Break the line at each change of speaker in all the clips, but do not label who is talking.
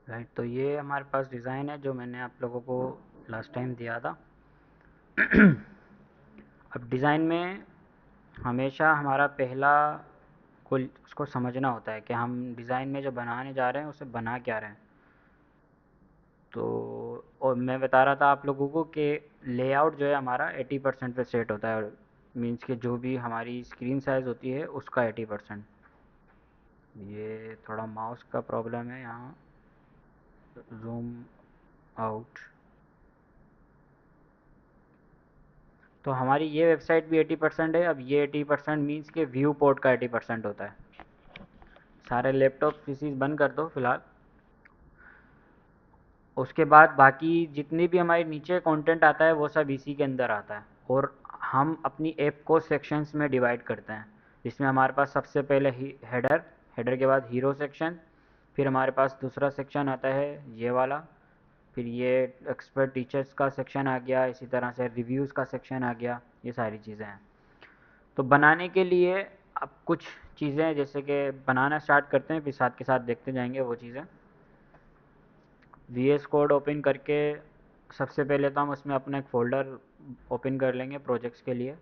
Right, तो ये हमारे पास डिज़ाइन है जो मैंने आप लोगों को लास्ट टाइम दिया था। अब डिज़ाइन में हमेशा हमारा पहला कुल उसको समझना होता है कि हम डिज़ाइन में जो बनाने जा रहे हैं उसे बना क्या रहे हैं। तो और मैं बता रहा था आप लोगों को कि लेआउट जो है हमारा 80% पे सेट होता है, मींस कि जो भी हमारी स्क्रीन साइज़ होती है उसका 80%। ये थोड़ा माउस का प्रॉब्लम है यहाँ, जूम आउट। तो हमारी ये वेबसाइट भी 80% है। अब ये 80% मीन्स के व्यू पोर्ट का 80% होता है। सारे लैपटॉप पीसीज बंद कर दो फिलहाल। उसके बाद बाकी जितनी भी हमारे नीचे कंटेंट आता है वो सब इसी के अंदर आता है। और हम अपनी ऐप को सेक्शंस में डिवाइड करते हैं, जिसमें हमारे पास सबसे पहले हेडर, हेडर के बाद हीरो सेक्शन, फिर हमारे पास दूसरा सेक्शन आता है ये वाला, फिर ये एक्सपर्ट टीचर्स का सेक्शन आ गया, इसी तरह से रिव्यूज़ का सेक्शन आ गया। ये सारी चीज़ें हैं। तो बनाने के लिए अब कुछ चीज़ें जैसे कि बनाना स्टार्ट करते हैं, फिर साथ के साथ देखते जाएंगे वो चीज़ें। वी एस कोड ओपन करके सबसे पहले तो हम उसमें अपना एक फ़ोल्डर ओपन कर लेंगे प्रोजेक्ट्स के लिए।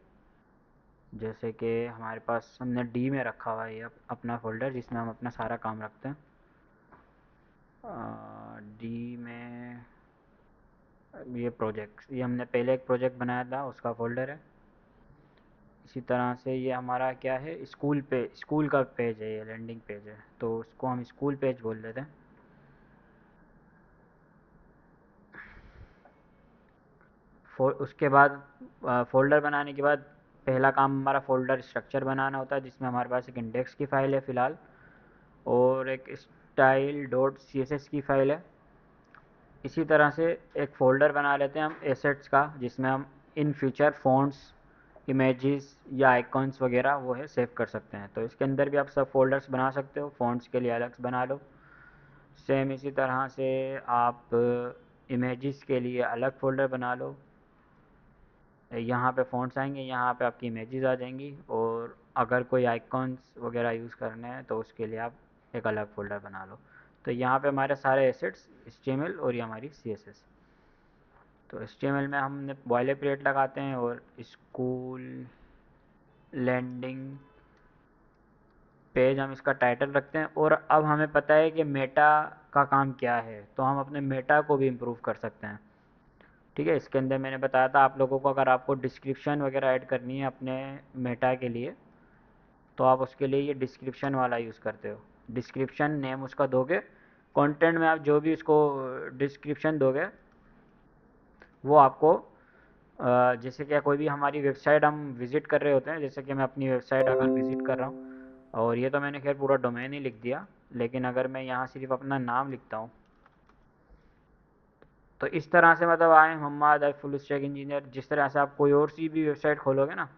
जैसे कि हमारे पास हमने डी में रखा हुआ है ये अपना फ़ोल्डर जिसमें हम अपना सारा काम रखते हैं। डी में ये प्रोजेक्ट्स, ये हमने पहले एक प्रोजेक्ट बनाया था उसका फ़ोल्डर है। इसी तरह से ये हमारा क्या है, स्कूल पे, स्कूल का पेज है, ये लैंडिंग पेज है तो उसको हम स्कूल पेज बोल देते हैं। उसके बाद फ़ोल्डर बनाने के बाद पहला काम हमारा फ़ोल्डर स्ट्रक्चर बनाना होता है, जिसमें हमारे पास एक इंडेक्स की फ़ाइल है फ़िलहाल, और एक style dot C S S की फ़ाइल है। इसी तरह से एक फ़ोल्डर बना लेते हैं हम एसेट्स का, जिसमें हम इन फ्यूचर फ़ॉन्ट्स, इमेजेस या आइकॉन्स वगैरह वो है सेव कर सकते हैं। तो इसके अंदर भी आप सब फ़ोल्डर्स बना सकते हो, फ़ॉन्ट्स के लिए अलग से बना लो। सेम इसी तरह से आप इमेजेस के लिए अलग फ़ोल्डर बना लो। यहाँ पे फ़ॉन्ट्स आएंगे, यहाँ पे आपकी इमेजेस आ जाएंगी, और अगर कोई आइकॉन्स वगैरह यूज़ करने हैं तो उसके लिए आप एक अलग फ़ोल्डर बना लो। तो यहाँ पे हमारे सारे एसेट्स HTML और ये हमारी CSS। तो HTML में हमने बॉयलर प्लेट लगाते हैं और स्कूल लैंडिंग पेज हम इसका टाइटल रखते हैं। और अब हमें पता है कि मेटा का काम क्या है, तो हम अपने मेटा को भी इम्प्रूव कर सकते हैं। ठीक है, इसके अंदर मैंने बताया था आप लोगों को अगर आपको डिस्क्रिप्शन वगैरह ऐड करनी है अपने मेटा के लिए, तो आप उसके लिए ये डिस्क्रिप्शन वाला यूज़ करते हो। डिस्क्रिप्शन नेम उसका दोगे, कंटेंट में आप जो भी उसको डिस्क्रिप्शन दोगे वो आपको जैसे कि कोई भी हमारी वेबसाइट हम विज़िट कर रहे होते हैं, जैसे कि मैं अपनी वेबसाइट अगर विज़िट कर रहा हूँ, और ये तो मैंने खैर पूरा डोमेन ही लिख दिया, लेकिन अगर मैं यहाँ सिर्फ अपना नाम लिखता हूँ, तो इस तरह से मतलब I am Mohammed, I full stack engineer, जिस तरह से आप कोई और सी भी वेबसाइट खोलोगे ना,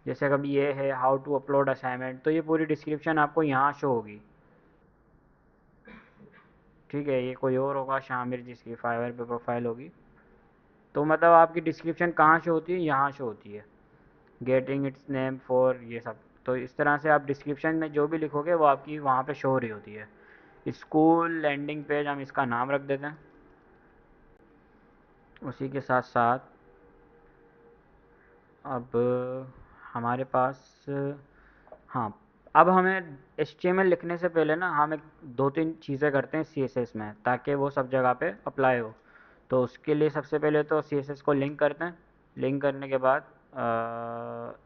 जैसे कभी ये है हाउ टू अपलोड असाइनमेंट, तो ये पूरी डिस्क्रिप्शन आपको यहाँ शो होगी। ठीक है, ये कोई और होगा शामिर जिसकी फाइवर पे प्रोफाइल होगी, तो मतलब आपकी डिस्क्रिप्शन कहाँ शो होती है, यहाँ शो होती है, गेटिंग इट्स नेम फॉर ये सब। तो इस तरह से आप डिस्क्रिप्शन में जो भी लिखोगे वो आपकी वहाँ पे शो हो रही होती है। स्कूल लैंडिंग पेज हम इसका नाम रख देते हैं। उसी के साथ साथ अब हमारे पास, हाँ, अब हमें HTML लिखने से पहले ना हम एक दो तीन चीज़ें करते हैं CSS में, ताकि वो सब जगह पे अप्लाई हो। तो उसके लिए सबसे पहले तो CSS को लिंक करते हैं। लिंक करने के बाद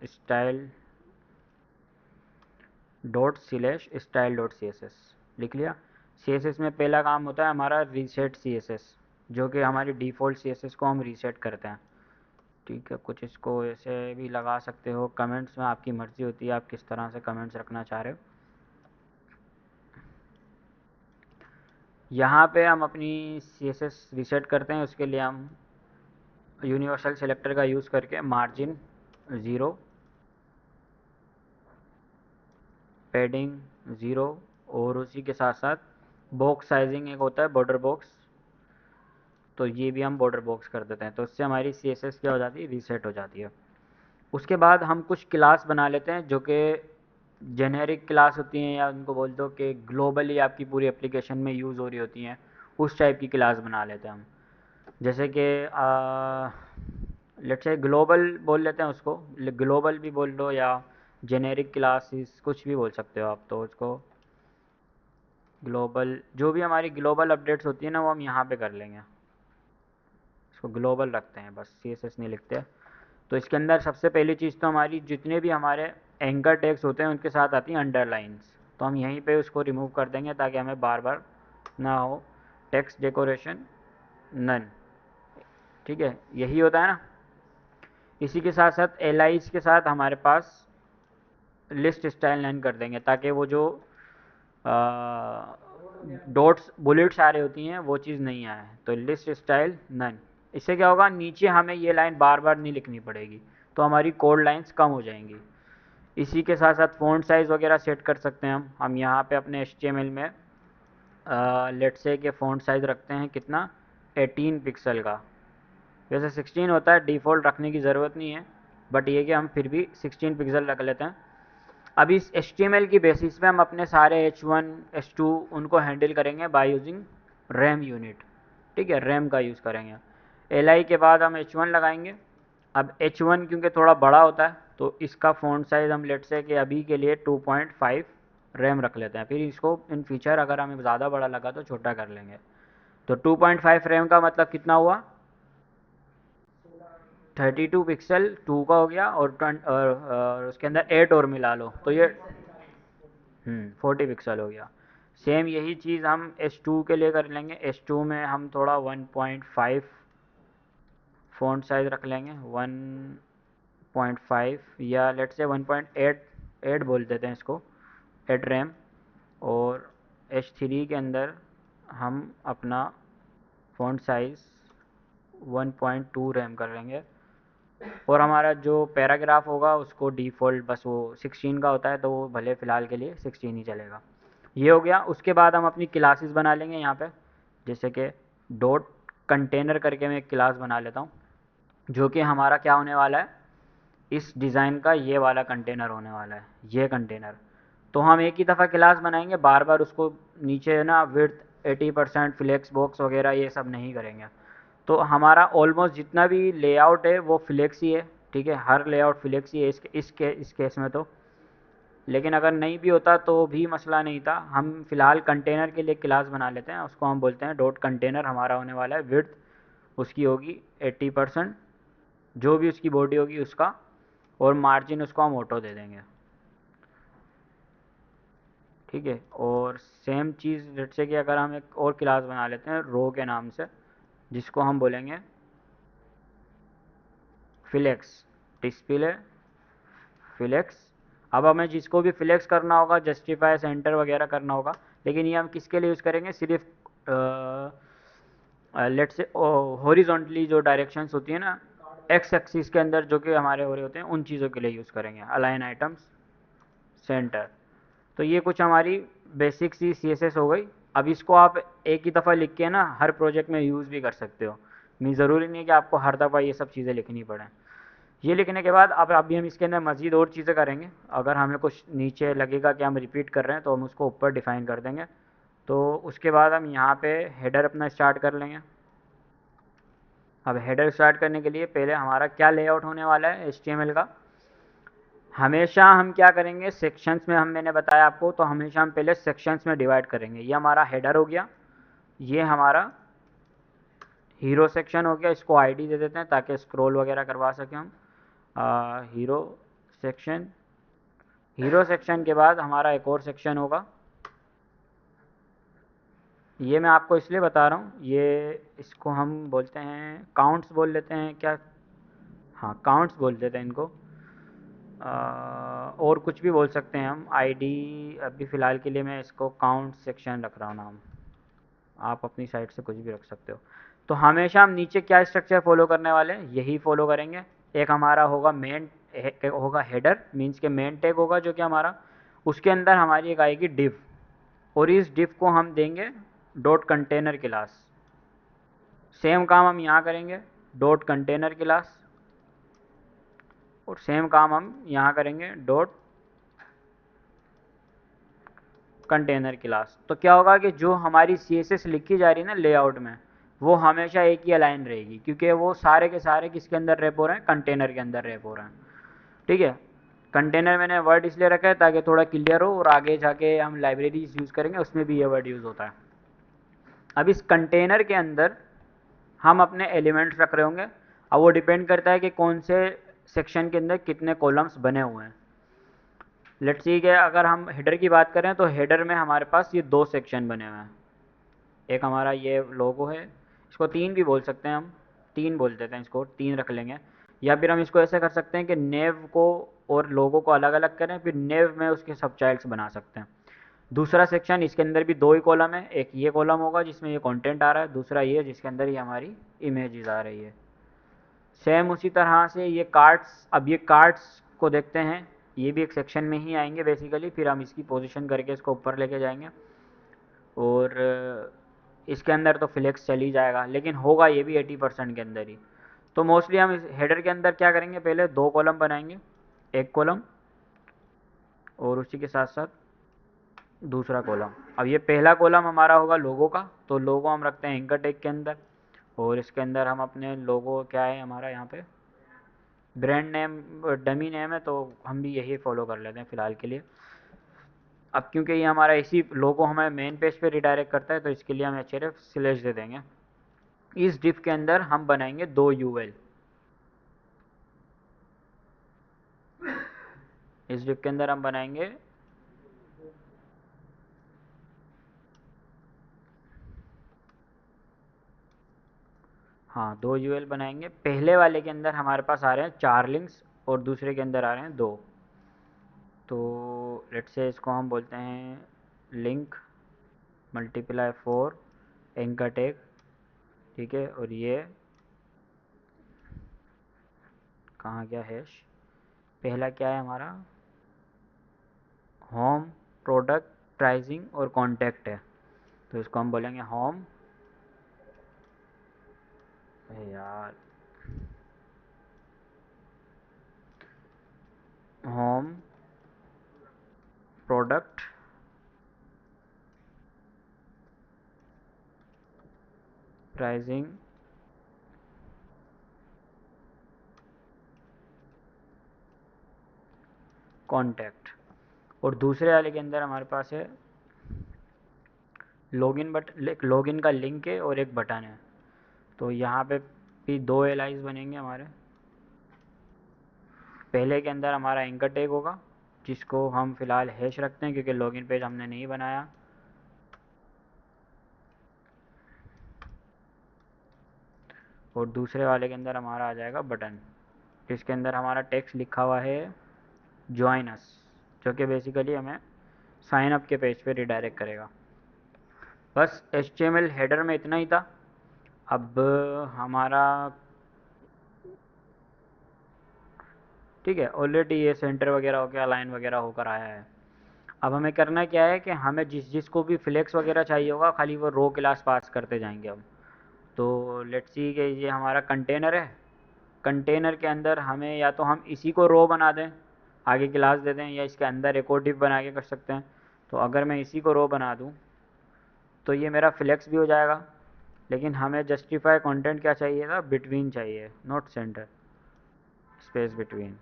style dot slash style dot C S S लिख लिया। CSS में पहला काम होता है हमारा रीसेट CSS, जो कि हमारी डिफ़ॉल्ट CSS को हम रीसेट करते हैं। ठीक है, कुछ इसको ऐसे भी लगा सकते हो, कमेंट्स में आपकी मर्ज़ी होती है आप किस तरह से कमेंट्स रखना चाह रहे हो। यहाँ पे हम अपनी CSS रीसेट करते हैं, उसके लिए हम यूनिवर्सल सेलेक्टर का यूज़ करके मार्जिन 0, पैडिंग 0, और उसी के साथ साथ बॉक्स साइजिंग एक होता है बॉर्डर बॉक्स, तो ये भी हम बॉर्डर बॉक्स कर देते हैं। तो उससे हमारी CSS क्या हो जाती है, रीसेट हो जाती है। उसके बाद हम कुछ क्लास बना लेते हैं जो कि जेनेरिक क्लास होती हैं, या उनको बोल दो कि ग्लोबली आपकी पूरी एप्लीकेशन में यूज़ हो रही होती हैं। उस टाइप की क्लास बना लेते हैं हम। जैसे कि लेट्स से ग्लोबल बोल लेते हैं उसको, ग्लोबल भी बोल लो या जेनेरिक क्लासेस कुछ भी बोल सकते हो आप। तो उसको ग्लोबल, जो भी हमारी ग्लोबल अपडेट्स होती है ना वो हम यहाँ पे कर लेंगे, इसको ग्लोबल रखते हैं बस, CSS नहीं लिखते। तो इसके अंदर सबसे पहली चीज़ तो हमारी जितने भी हमारे एंकर टैग्स होते हैं उनके साथ आती हैं अंडरलाइंस, तो हम यहीं पे उसको रिमूव कर देंगे ताकि हमें बार बार ना हो। टेक्स्ट डेकोरेशन नन, ठीक है, यही होता है ना। इसी के साथ साथ एलाइज के साथ हमारे पास लिस्ट स्टाइल नन कर देंगे ताकि वो जो डॉट्स बुलेट्स आ रही होती हैं वो चीज़ नहीं आए। तो लिस्ट स्टाइल नन, इससे क्या होगा, नीचे हमें ये लाइन बार बार नहीं लिखनी पड़ेगी, तो हमारी कोड लाइंस कम हो जाएंगी। इसी के साथ साथ फ़ॉन्ट साइज़ वगैरह सेट कर सकते हैं हम यहाँ पे अपने HTML में लेट्स से कि फ़ॉन्ट साइज़ रखते हैं कितना, 18 पिक्सल का। वैसे 16 होता है, डिफ़ॉल्ट रखने की ज़रूरत नहीं है, बट ये कि हम फिर भी 16 पिक्सल रख लेते हैं। अब इस HTML की बेसिस पे हम अपने सारे H1 H2 उनको हैंडल करेंगे बाय यूजिंग रैम यूनिट, ठीक है, रैम का यूज़ करेंगे। LI के बाद हम H1 लगाएंगे। अब H1 क्योंकि थोड़ा बड़ा होता है तो इसका फ़ॉन्ट साइज़ हम लेट से कि अभी के लिए 2.5 रैम रख लेते हैं, फिर इसको इन फ्यूचर अगर हमें ज़्यादा बड़ा लगा तो छोटा कर लेंगे। तो 2.5 रैम का मतलब कितना हुआ, 32 पिक्सल 2 का हो गया, और उसके अंदर 8 और मिला लो तो ये 40 पिक्सल हो गया। सेम यही चीज़ हम H2 के लिए कर लेंगे। H2 में हम थोड़ा 1.5 फ़ॉन्ट साइज़ रख लेंगे, 1.5 या लेट से 1.8 बोल देते हैं इसको, 8 रैम। और H3 के अंदर हम अपना फ़ॉन्ट साइज़ 1.2 रैम कर लेंगे। और हमारा जो पैराग्राफ होगा उसको डिफ़ॉल्ट बस वो 16 का होता है, तो वो भले फ़िलहाल के लिए 16 ही चलेगा। ये हो गया। उसके बाद हम अपनी क्लासेस बना लेंगे यहाँ पे, जैसे कि डॉट कंटेनर करके मैं एक क्लास बना लेता हूँ, जो कि हमारा क्या होने वाला है, इस डिज़ाइन का ये वाला कंटेनर होने वाला है, ये कंटेनर। तो हम एक ही दफ़ा क्लास बनाएंगे, बार बार उसको नीचे ना विड्थ 80% फ्लेक्स बॉक्स वगैरह ये सब नहीं करेंगे। तो हमारा ऑलमोस्ट जितना भी लेआउट है वो फ्लेक्स ही है, ठीक है, हर लेआउट फ्लेक्स ही है इस केस में तो। लेकिन अगर नहीं भी होता तो भी मसला नहीं था, हम फ़िलहाल कंटेनर के लिए क्लास बना लेते हैं, उसको हम बोलते हैं डॉट कंटेनर। हमारा होने वाला है विड्थ उसकी होगी 80%, जो भी उसकी बॉडी होगी उसका, और मार्जिन उसको हम ऑटो दे देंगे, ठीक है। और सेम चीज़ जैसे कि अगर हम एक और क्लास बना लेते हैं रो के नाम से, जिसको हम बोलेंगे फ्लेक्स, डिस्प्ले फ्लेक्स। अब हमें जिसको भी फ्लेक्स करना होगा, जस्टिफाई सेंटर वगैरह करना होगा, लेकिन ये हम किसके लिए यूज़ करेंगे, सिर्फ लेट से हॉरिजॉन्टली जो डायरेक्शंस होती है ना एक्स एक्सिस के अंदर जो कि हमारे हो रहे होते हैं, उन चीज़ों के लिए यूज़ करेंगे अलाइन आइटम्स सेंटर। तो ये कुछ हमारी बेसिक सी CSS हो गई। अब इसको आप एक ही दफ़ा लिख के ना हर प्रोजेक्ट में यूज़ भी कर सकते हो, नहीं ज़रूरी नहीं है कि आपको हर दफ़ा ये सब चीज़ें लिखनी पड़ें। ये लिखने के बाद अब अभी हम इसके अंदर मज़ीद और चीज़ें करेंगे। अगर हमें कुछ नीचे लगेगा कि हम रिपीट कर रहे हैं तो हम उसको ऊपर डिफ़ाइन कर देंगे। तो उसके बाद हम यहाँ पे हेडर अपना स्टार्ट कर लेंगे। अब हेडर स्टार्ट करने के लिए पहले हमारा क्या लेआउट होने वाला है HTML का, हमेशा हम क्या करेंगे सेक्शंस में, हम मैंने बताया आपको, तो हमेशा हम पहले सेक्शंस में डिवाइड करेंगे। ये हमारा हेडर हो गया, ये हमारा हीरो सेक्शन हो गया, इसको ID दे देते हैं ताकि स्क्रॉल वगैरह करवा सकें हम। हीरो सेक्शन, हीरो सेक्शन के बाद हमारा एक और सेक्शन होगा, ये मैं आपको इसलिए बता रहा हूँ, ये इसको हम बोलते हैं काउंट्स बोल लेते हैं क्या, हाँ काउंट्स बोल देते हैं इनको। और कुछ भी बोल सकते हैं हम, ID अभी फ़िलहाल के लिए मैं इसको काउंट सेक्शन रख रहा हूँ नाम, आप अपनी साइड से कुछ भी रख सकते हो। तो हमेशा हम नीचे क्या स्ट्रक्चर फॉलो करने वाले हैं, यही फॉलो करेंगे। एक हमारा होगा मेन, होगा हेडर, मीन्स के मेन टैग होगा जो कि हमारा, उसके अंदर हमारी एक आएगी डिव, और इस डिव को हम देंगे डॉट कंटेनर क्लास। सेम काम हम यहाँ करेंगे, डॉट कंटेनर क्लास, और सेम काम हम यहाँ करेंगे डॉट कंटेनर क्लास। तो क्या होगा कि जो हमारी CSS लिखी जा रही है ना लेआउट में, वो हमेशा एक ही अलाइन रहेगी, क्योंकि वो सारे के सारे किसके अंदर रैप हो रहे हैं, कंटेनर के अंदर रैप हो रहे हैं। ठीक है, कंटेनर मैंने वर्ड इसलिए रखा है ताकि थोड़ा क्लियर हो, और आगे जाके हम लाइब्रेरीज यूज़ करेंगे उसमें भी ये वर्ड यूज़ होता है। अब इस कंटेनर के अंदर हम अपने एलिमेंट्स रख रहे होंगे। अब वो डिपेंड करता है कि कौन से सेक्शन के अंदर कितने कॉलम्स बने हुए हैं। लेट्स सी कि अगर हम हेडर की बात करें तो हेडर में हमारे पास ये 2 सेक्शन बने हुए हैं। एक हमारा ये लोगो है, इसको 3 भी बोल सकते हैं हम, 3 बोल देते हैं इसको, 3 रख लेंगे। या फिर हम इसको ऐसे कर सकते हैं कि नेव को और लोगो को अलग अलग करें, फिर नेव में उसके सब चाइल्ड्स बना सकते हैं। दूसरा सेक्शन, इसके अंदर भी 2 ही कॉलम है, एक ये कॉलम होगा जिसमें ये कंटेंट आ रहा है, दूसरा ये जिसके अंदर ये हमारी इमेजेस आ रही है। सेम उसी तरह से ये कार्ड्स, अब ये कार्ड्स को देखते हैं, ये भी एक सेक्शन में ही आएंगे बेसिकली, फिर हम इसकी पोजीशन करके इसको ऊपर लेके जाएंगे। और इसके अंदर तो फ्लेक्स चल ही जाएगा, लेकिन होगा ये भी 80% के अंदर ही। तो मोस्टली हम इस हेडर के अंदर क्या करेंगे, पहले 2 कॉलम बनाएंगे, एक कॉलम और उसी के साथ साथ दूसरा कॉलम। अब ये पहला कॉलम हमारा होगा लोगो का, तो लोगो हम रखते हैं एंकर टैग के अंदर, और इसके अंदर हम अपने लोगो क्या है हमारा यहाँ पे ब्रांड नेम, डमी नेम है, तो हम भी यही फॉलो कर लेते हैं फ़िलहाल के लिए। अब क्योंकि ये हमारा इसी लोगो हमें मेन पेज पे रिडायरेक्ट करता है, तो इसके लिए हम href स्लैश दे देंगे। इस डिफ के अंदर हम बनाएंगे 2 UL। इस डिफ के अंदर हम बनाएंगे हाँ 2 UL बनाएंगे। पहले वाले के अंदर हमारे पास आ रहे हैं 4 लिंक्स और दूसरे के अंदर आ रहे हैं 2। तो लेट्स से इसको हम बोलते हैं लिंक मल्टीप्लाई 4 एंकर टैग। ठीक है, और ये कहाँ गया हैश, पहला क्या है हमारा, होम, प्रोडक्ट, प्राइसिंग और कॉन्टैक्ट है। तो इसको हम बोलेंगे होम, यार होम, प्रोडक्ट, प्राइसिंग, कॉन्टैक्ट। और दूसरे वाले के अंदर हमारे पास है लॉगिन, बट लॉगिन का लिंक है और एक बटन है। तो यहाँ पे भी 2 एलाइज बनेंगे हमारे। पहले के अंदर हमारा एंकर टैग होगा, जिसको हम फ़िलहाल हैश रखते हैं क्योंकि लॉगिन पेज हमने नहीं बनाया। और दूसरे वाले के अंदर हमारा आ जाएगा बटन, जिसके अंदर हमारा टेक्स्ट लिखा हुआ है ज्वाइन अस, जो कि बेसिकली हमें साइन अप के पेज पे रिडायरेक्ट करेगा। बस HTML हेडर में इतना ही था। अब हमारा ठीक है, ऑलरेडी ये सेंटर वगैरह हो गया, लाइन वगैरह होकर आया है। अब हमें करना क्या है कि हमें जिसको भी फ्लेक्स वगैरह चाहिए होगा, खाली वो रो क्लास पास करते जाएंगे हम। तो लेट्स सी कि ये हमारा कंटेनर है, कंटेनर के अंदर हमें या तो हम इसी को रो बना दें, आगे क्लास दे दें, या इसके अंदर एक और डिव बना के कर सकते हैं। तो अगर मैं इसी को रो बना दूं तो ये मेरा फ्लेक्स भी हो जाएगा, लेकिन हमें जस्टिफाई कंटेंट क्या चाहिए था, बिटवीन चाहिए, नॉट सेंटर, स्पेस बिटवीन।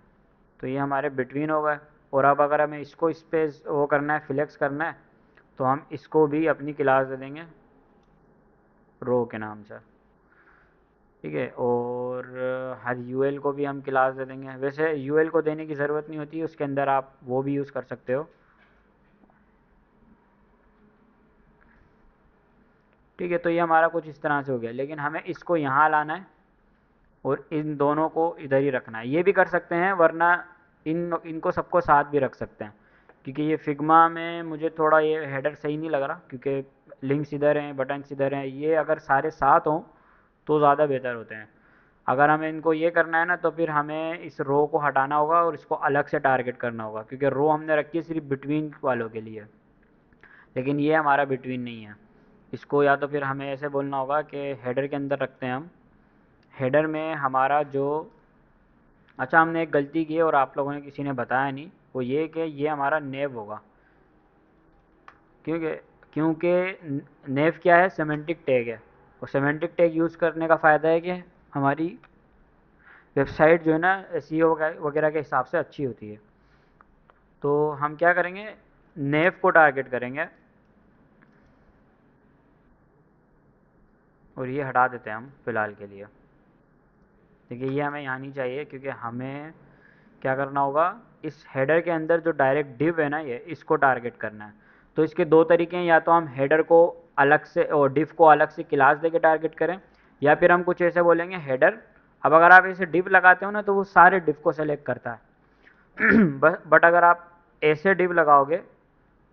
तो ये हमारे बिटवीन हो गए। और अब अगर हमें इसको स्पेस वो करना है, फ्लेक्स करना है, तो हम इसको भी अपनी क्लास दे देंगे रो के नाम से। ठीक है, और हर यूएल को भी हम क्लास दे देंगे। वैसे यूएल को देने की ज़रूरत नहीं होती है, उसके अंदर आप वो भी यूज़ कर सकते हो। ठीक है, तो ये हमारा कुछ इस तरह से हो गया, लेकिन हमें इसको यहाँ लाना है और इन दोनों को इधर ही रखना है। ये भी कर सकते हैं, वरना इनको सबको साथ भी रख सकते हैं, क्योंकि ये फिग्मा में मुझे थोड़ा ये हेडर सही नहीं लग रहा, क्योंकि लिंक्स इधर हैं, बटन्स इधर हैं, ये अगर सारे साथ हों तो ज़्यादा बेहतर होते हैं। अगर हमें इनको ये करना है ना, तो फिर हमें इस रो को हटाना होगा और इसको अलग से टारगेट करना होगा, क्योंकि रो हमने रखी है सिर्फ बिटवीन वालों के लिए, लेकिन ये हमारा बिटवीन नहीं है। इसको या तो फिर हमें ऐसे बोलना होगा कि हेडर के अंदर रखते हैं हम, हेडर में हमारा जो, अच्छा हमने एक गलती की है और आप लोगों ने किसी ने बताया नहीं, वो ये कि ये हमारा नेव होगा। क्योंकि क्योंकि नेव क्या है, सेमेंटिक टैग है, और सेमेंटिक टैग यूज़ करने का फ़ायदा है कि हमारी वेबसाइट जो है ना एसईओ वगैरह के हिसाब से अच्छी होती है। तो हम क्या करेंगे, नेव को टारगेट करेंगे, और ये हटा देते हैं हम फ़िलहाल के लिए। देखिए ये हमें यहाँ नहीं चाहिए, क्योंकि हमें क्या करना होगा, इस हेडर के अंदर जो डायरेक्ट डिव है ना, ये इसको टारगेट करना है। तो इसके दो तरीके हैं, या तो हम हेडर को अलग से और डिव को अलग से क्लास देके टारगेट करें, या फिर हम कुछ ऐसे बोलेंगे हेडर। अब अगर आप ऐसे डिव लगाते हो ना, तो वो सारे डिव को सेलेक्ट करता है बट अगर आप ऐसे डिव लगाओगे,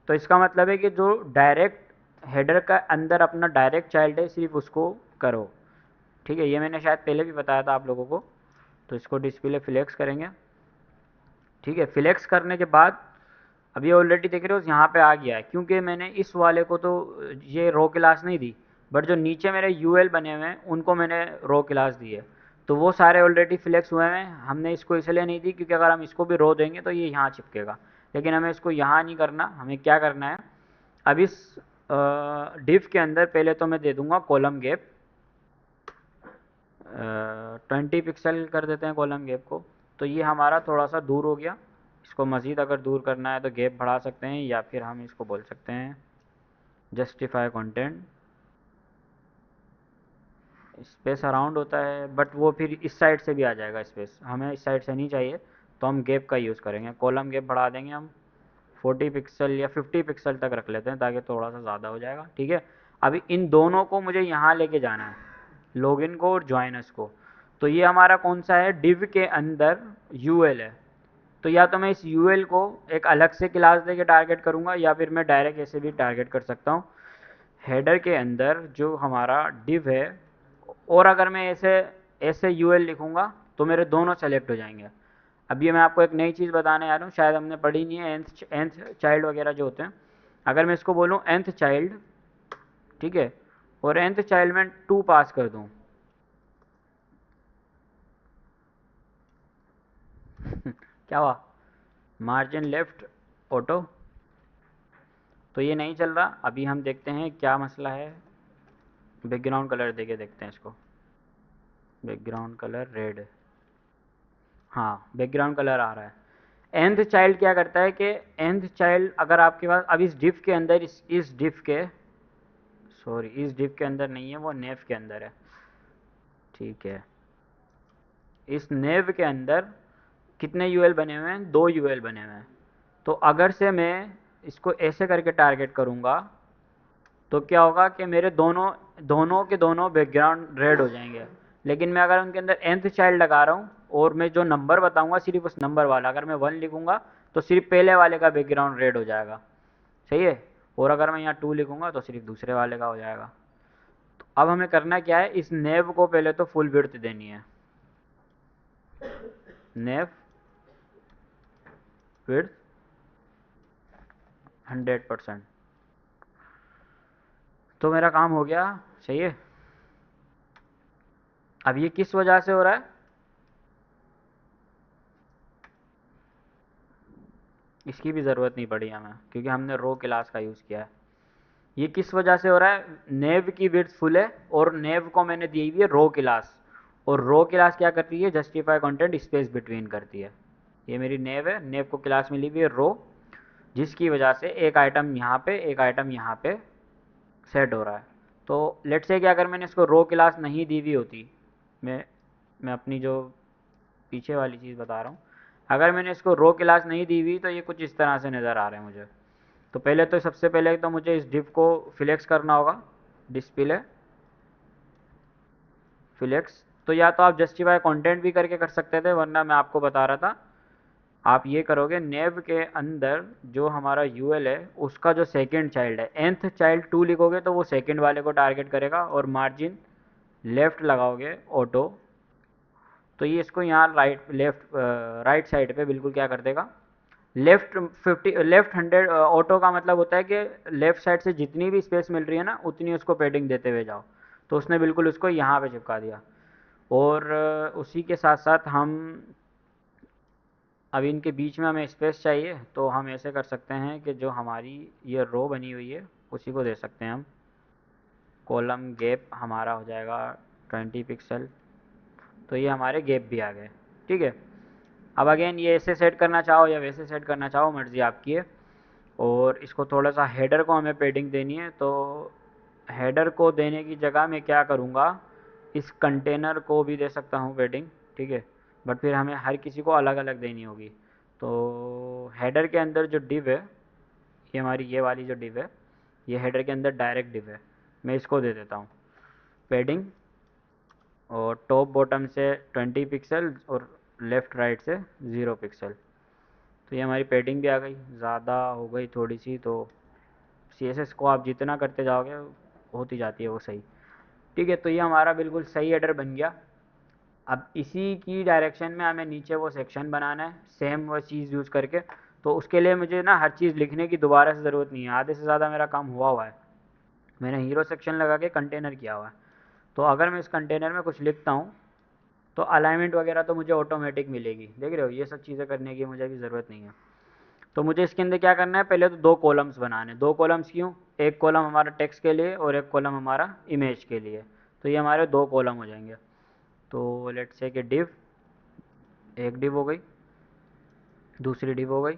तो इसका मतलब है कि जो डायरेक्ट हेडर का अंदर अपना डायरेक्ट चाइल्ड है, सिर्फ उसको करो। ठीक है, ये मैंने शायद पहले भी बताया था आप लोगों को। तो इसको डिस्प्ले फ्लेक्स करेंगे। ठीक है, फ्लेक्स करने के बाद अब ये ऑलरेडी देख रहे हो यहाँ पे आ गया है, क्योंकि मैंने इस वाले को तो ये रो क्लास नहीं दी, बट जो नीचे मेरे यूएल बने हुए हैं उनको मैंने रो क्लास दी है। तो वो सारे ऑलरेडी फ्लेक्स हुए हैं। हमने इसको इसलिए नहीं दी क्योंकि अगर हम इसको भी रो देंगे तो ये यहाँ चिपकेगा, लेकिन हमें इसको यहाँ नहीं करना। हमें क्या करना है, अब इस डिव के अंदर पहले तो मैं दे दूंगा कॉलम गैप, 20 पिक्सल कर देते हैं कॉलम गैप को। तो ये हमारा थोड़ा सा दूर हो गया। इसको मज़ीद अगर दूर करना है तो गैप बढ़ा सकते हैं, या फिर हम इसको बोल सकते हैं जस्टिफाई कंटेंट। स्पेस अराउंड होता है, बट वो फिर इस साइड से भी आ जाएगा स्पेस, हमें इस साइड से नहीं चाहिए। तो हम गैप का यूज़ करेंगे, कॉलम गैप बढ़ा देंगे हम 40 पिक्सल या 50 पिक्सल तक रख लेते हैं, ताकि थोड़ा सा ज़्यादा हो जाएगा। ठीक है, अभी इन दोनों को मुझे यहाँ लेके जाना है, लॉगिन को और ज्वाइनर्स को। तो ये हमारा कौन सा है, डिव के अंदर यूएल है। तो या तो मैं इस यूएल को एक अलग से क्लास देके टारगेट करूँगा, या फिर मैं डायरेक्ट ऐसे भी टारगेट कर सकता हूँ हेडर के अंदर जो हमारा डिव है। और अगर मैं ऐसे ऐसे यूएल लिखूँगा तो मेरे दोनों सेलेक्ट हो जाएंगे। अब ये मैं आपको एक नई चीज़ बताने आ रहा हूँ, शायद हमने पढ़ी नहीं है, एंथ चाइल्ड वगैरह जो होते हैं। अगर मैं इसको बोलूँ एंथ चाइल्ड, ठीक है, और एंथ चाइल्ड में 2 पास कर दूँ क्या हुआ, मार्जिन लेफ्ट ऑटो, तो ये नहीं चल रहा। अभी हम देखते हैं क्या मसला है। बैकग्राउंड कलर देके देखते हैं इसको, बैकग्राउंड कलर रेड, हाँ बैकग्राउंड कलर आ रहा है। nth चाइल्ड क्या करता है कि nth चाइल्ड अगर आपके पास अब इस डिफ के अंदर इस डिफ के, सॉरी इस डिफ के अंदर नहीं है, वो नेव के अंदर है। ठीक है, इस नेव के अंदर कितने यूएल बने हुए हैं, 2 यूएल बने हुए हैं। तो अगर से मैं इसको ऐसे करके टारगेट करूँगा, तो क्या होगा कि मेरे दोनों दोनों के दोनों बैकग्राउंड रेड हो जाएंगे। लेकिन मैं अगर उनके अंदर nth चाइल्ड लगा रहा हूँ, और मैं जो नंबर बताऊंगा सिर्फ उस नंबर वाला, अगर मैं 1 लिखूंगा तो सिर्फ पहले वाले का बैकग्राउंड रेड हो जाएगा। सही है, और अगर मैं यहाँ 2 लिखूंगा तो सिर्फ दूसरे वाले का हो जाएगा। तो अब हमें करना क्या है, इस नेव को पहले तो फुल विड्थ देनी है, नेव विड्थ 100%। तो मेरा काम हो गया। सही है, अब ये किस वजह से हो रहा है, इसकी भी ज़रूरत नहीं पड़ी हमें, क्योंकि हमने रो क्लास का यूज़ किया है। ये किस वजह से हो रहा है, नेव की विड्थ फुल है और नेव को मैंने दी हुई है रो क्लास, और रो क्लास क्या करती है, जस्टिफाई कंटेंट स्पेस बिटवीन करती है। ये मेरी नेव है, नेव को क्लास मिली हुई है रो, जिसकी वजह से एक आइटम यहाँ पे एक आइटम यहाँ पे सेट हो रहा है। तो लेट्स से कि अगर मैंने इसको रो क्लास नहीं दी हुई होती, मैं अपनी जो पीछे वाली चीज़ बता रहा हूँ, अगर मैंने इसको रो क्लास नहीं दी हुई तो ये कुछ इस तरह से नज़र आ रहे हैं मुझे। तो पहले तो सबसे पहले तो मुझे इस डिव को फ्लेक्स करना होगा, डिस्प्ले फ्लेक्स। तो या तो आप जस्टिफाई कंटेंट भी करके कर सकते थे, वरना मैं आपको बता रहा था आप ये करोगे नेव के अंदर जो हमारा यूएल है उसका जो सेकंड चाइल्ड है, nth चाइल्ड 2 लिखोगे तो वो सेकंड वाले को टारगेट करेगा, और मार्जिन लेफ़्ट लगाओगे ऑटो, तो ये इसको यहाँ राइट साइड पे बिल्कुल क्या कर देगा, लेफ़्ट 100। ऑटो का मतलब होता है कि लेफ़्ट साइड से जितनी भी स्पेस मिल रही है ना, उतनी उसको पेडिंग देते हुए जाओ। तो उसने बिल्कुल उसको यहाँ पे चिपका दिया। और उसी के साथ साथ हम अब इनके बीच में हमें स्पेस चाहिए, तो हम ऐसे कर सकते हैं कि जो हमारी ये रो बनी हुई है उसी को दे सकते हैं हम। कॉलम गैप हमारा हो जाएगा 20 पिक्सल। तो ये हमारे गैप भी आ गए। ठीक है। अब अगेन ये ऐसे सेट करना चाहो या वैसे सेट करना चाहो, मर्ज़ी आपकी है। और इसको थोड़ा सा हेडर को हमें पेडिंग देनी है, तो हेडर को देने की जगह मैं क्या करूँगा, इस कंटेनर को भी दे सकता हूँ पेडिंग। ठीक है। बट फिर हमें हर किसी को अलग अलग देनी होगी। तो हेडर के अंदर जो डिव है, ये हमारी ये वाली जो डिव है, ये हेडर के अंदर डायरेक्ट डिव है। मैं इसको दे देता हूँ पेडिंग, और टॉप बॉटम से 20 पिक्सल और लेफ़्ट राइट से 0 पिक्सल। तो ये हमारी पेडिंग भी आ गई। ज़्यादा हो गई थोड़ी सी, तो CSS को आप जितना करते जाओगे होती जाती है वो सही। ठीक है। तो ये हमारा बिल्कुल सही हेडर बन गया। अब इसी की डायरेक्शन में हमें नीचे वो सेक्शन बनाना है, सेम वो चीज़ यूज़ करके। तो उसके लिए मुझे ना हर चीज़ लिखने की दोबारा से ज़रूरत नहीं है, आधे से ज़्यादा मेरा काम हुआ है। मैंने हीरो सेक्शन लगा के कंटेनर किया हुआ है। तो अगर मैं इस कंटेनर में कुछ लिखता हूँ, तो अलाइनमेंट वगैरह तो मुझे ऑटोमेटिक मिलेगी। देख रहे हो, ये सब चीज़ें करने की मुझे भी ज़रूरत नहीं है। तो मुझे इसके अंदर क्या करना है, पहले तो दो कॉलम्स बनाने। दो कॉलम्स क्यों, एक कॉलम हमारा टेक्स्ट के लिए और एक कॉलम हमारा इमेज के लिए। तो ये हमारे दो कॉलम हो जाएंगे। तो लेट्स से कि डिव, एक डिव हो गई, दूसरी डिव हो गई।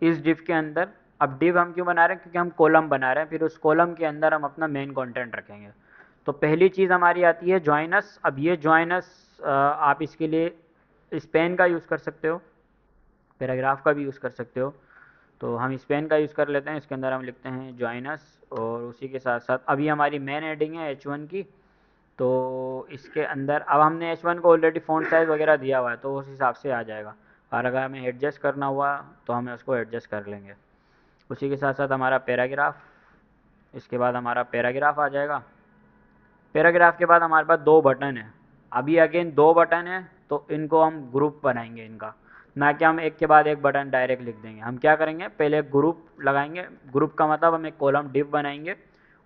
इस डिव के अंदर, अब डिव हम क्यों बना रहे हैं, क्योंकि हम कॉलम बना रहे हैं, फिर उस कॉलम के अंदर हम अपना मेन कंटेंट रखेंगे। तो पहली चीज़ हमारी आती है जॉइनस। अब ये जॉइनस आप इसके लिए स्पेन का यूज़ कर सकते हो, पैराग्राफ का भी यूज़ कर सकते हो। तो हम स्पेन का यूज़ कर लेते हैं। इसके अंदर हम लिखते हैं जॉइनस, और उसी के साथ साथ अभी हमारी मेन हेडिंग है H1 की। तो इसके अंदर अब हमने H1 को ऑलरेडी फ़ॉन्ट साइज़ वगैरह दिया हुआ है, तो उस हिसाब से आ जाएगा। और अगर हमें एडजस्ट करना हुआ तो हमें उसको एडजस्ट कर लेंगे। उसी के साथ साथ हमारा पैराग्राफ, इसके बाद हमारा पैराग्राफ आ जाएगा। पैराग्राफ के बाद हमारे पास दो बटन है। अभी अगेन दो बटन है, तो इनको हम ग्रुप बनाएंगे इनका, ना कि हम एक के बाद एक बटन डायरेक्ट लिख देंगे। हम क्या करेंगे, पहले एक ग्रुप लगाएंगे। ग्रुप का मतलब हम एक कॉलम डिव बनाएंगे,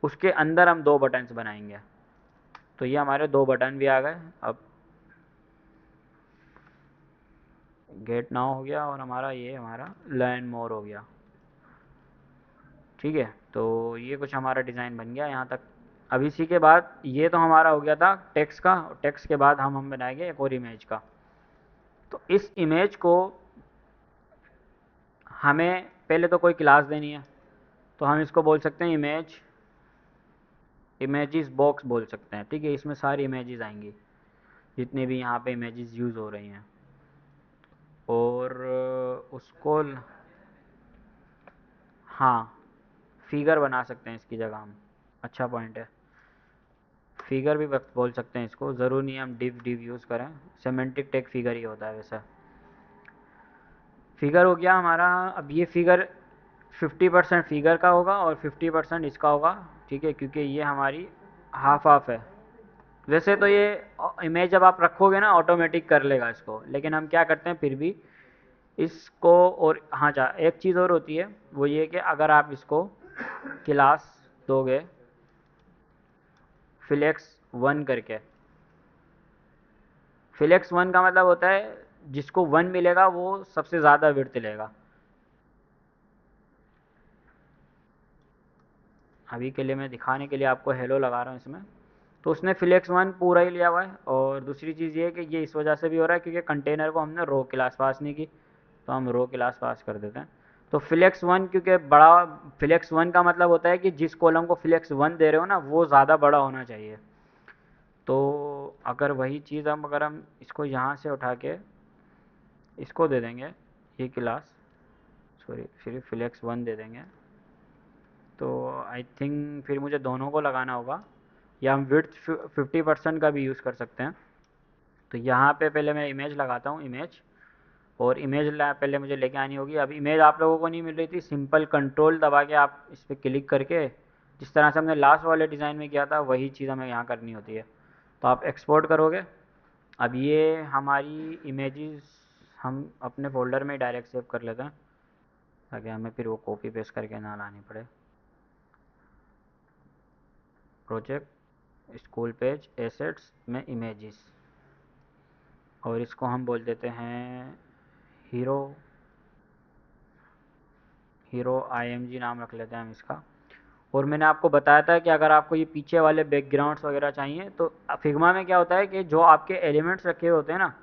उसके अंदर हम दो बटन्स बनाएंगे। तो ये हमारे दो बटन भी आ गए। अब गेट नाउ हो गया, और हमारा ये हमारा लर्न मोर हो गया। ठीक है। तो ये कुछ हमारा डिज़ाइन बन गया यहाँ तक। अब इसी के बाद ये तो हमारा हो गया था टेक्स्ट का। टेक्स्ट के बाद हम बनाएंगे एक और इमेज का। तो इस इमेज को हमें पहले तो कोई क्लास देनी है। तो हम इसको बोल सकते हैं इमेज, इमेजेस बॉक्स बोल सकते हैं। ठीक है। इसमें सारी इमेजेस आएंगी जितने भी यहाँ पे इमेजेस यूज़ हो रही हैं। और उसको हाँ, फिगर बना सकते हैं इसकी जगह हम। अच्छा पॉइंट है। फिगर भी बोल सकते हैं इसको, ज़रूर नहीं हम डिव डिव यूज़ करें। सेमेंटिक टेक फिगर ही होता है वैसा। फिगर हो गया हमारा। अब ये फिगर 50% फिगर का होगा और 50% इसका होगा। ठीक है, क्योंकि ये हमारी हाफ हाफ है। वैसे तो ये इमेज जब आप रखोगे ना ऑटोमेटिक कर लेगा इसको, लेकिन हम क्या करते हैं फिर भी इसको। और हाँ, जा एक चीज़ और होती है, वो ये कि अगर आप इसको क्लास दोगे flex1 करके। flex1 का मतलब होता है जिसको 1 मिलेगा वो सबसे ज़्यादा विड्थ लेगा। अभी के लिए मैं दिखाने के लिए आपको हेलो लगा रहा हूँ इसमें। तो उसने flex1 पूरा ही लिया हुआ है। और दूसरी चीज़ ये है कि ये इस वजह से भी हो रहा है क्योंकि कंटेनर को हमने रो क्लास पास नहीं की, तो हम रो क्लास पास कर देते हैं। तो flex1 क्योंकि बड़ा, flex1 का मतलब होता है कि जिस कॉलम को flex1 दे रहे हो ना वो ज़्यादा बड़ा होना चाहिए। तो अगर वही चीज़ हम अगर हम इसको यहाँ से उठा के इसको दे देंगे, ये क्लास, सॉरी सिर्फ flex1 दे देंगे, तो आई थिंक फिर मुझे दोनों को लगाना होगा, या हम विड्थ 50% का भी यूज़ कर सकते हैं। तो यहाँ पे पहले मैं इमेज लगाता हूँ, इमेज। और इमेज पहले मुझे लेके आनी होगी। अब इमेज आप लोगों को नहीं मिल रही थी, सिंपल कंट्रोल दबा के आप इस पर क्लिक करके जिस तरह से हमने लास्ट वाले डिज़ाइन में किया था वही चीज़ हमें यहाँ करनी होती है। तो आप एक्सपोर्ट करोगे। अब ये हमारी इमेजेस हम अपने फ़ोल्डर में डायरेक्ट सेव कर लेते हैं, ताकि हमें फिर वो कॉपी पेस्ट करके ना लानी पड़े। प्रोजेक्ट, स्कूल पेज, एसेट्स में इमेजेस, और इसको हम बोल देते हैं हीरो हीरो IMG नाम रख लेते हैं हम इसका। और मैंने आपको बताया था कि अगर आपको ये पीछे वाले बैकग्राउंड्स वगैरह चाहिए तो फिग्मा में क्या होता है कि जो आपके एलिमेंट्स रखे हुए होते हैं ना,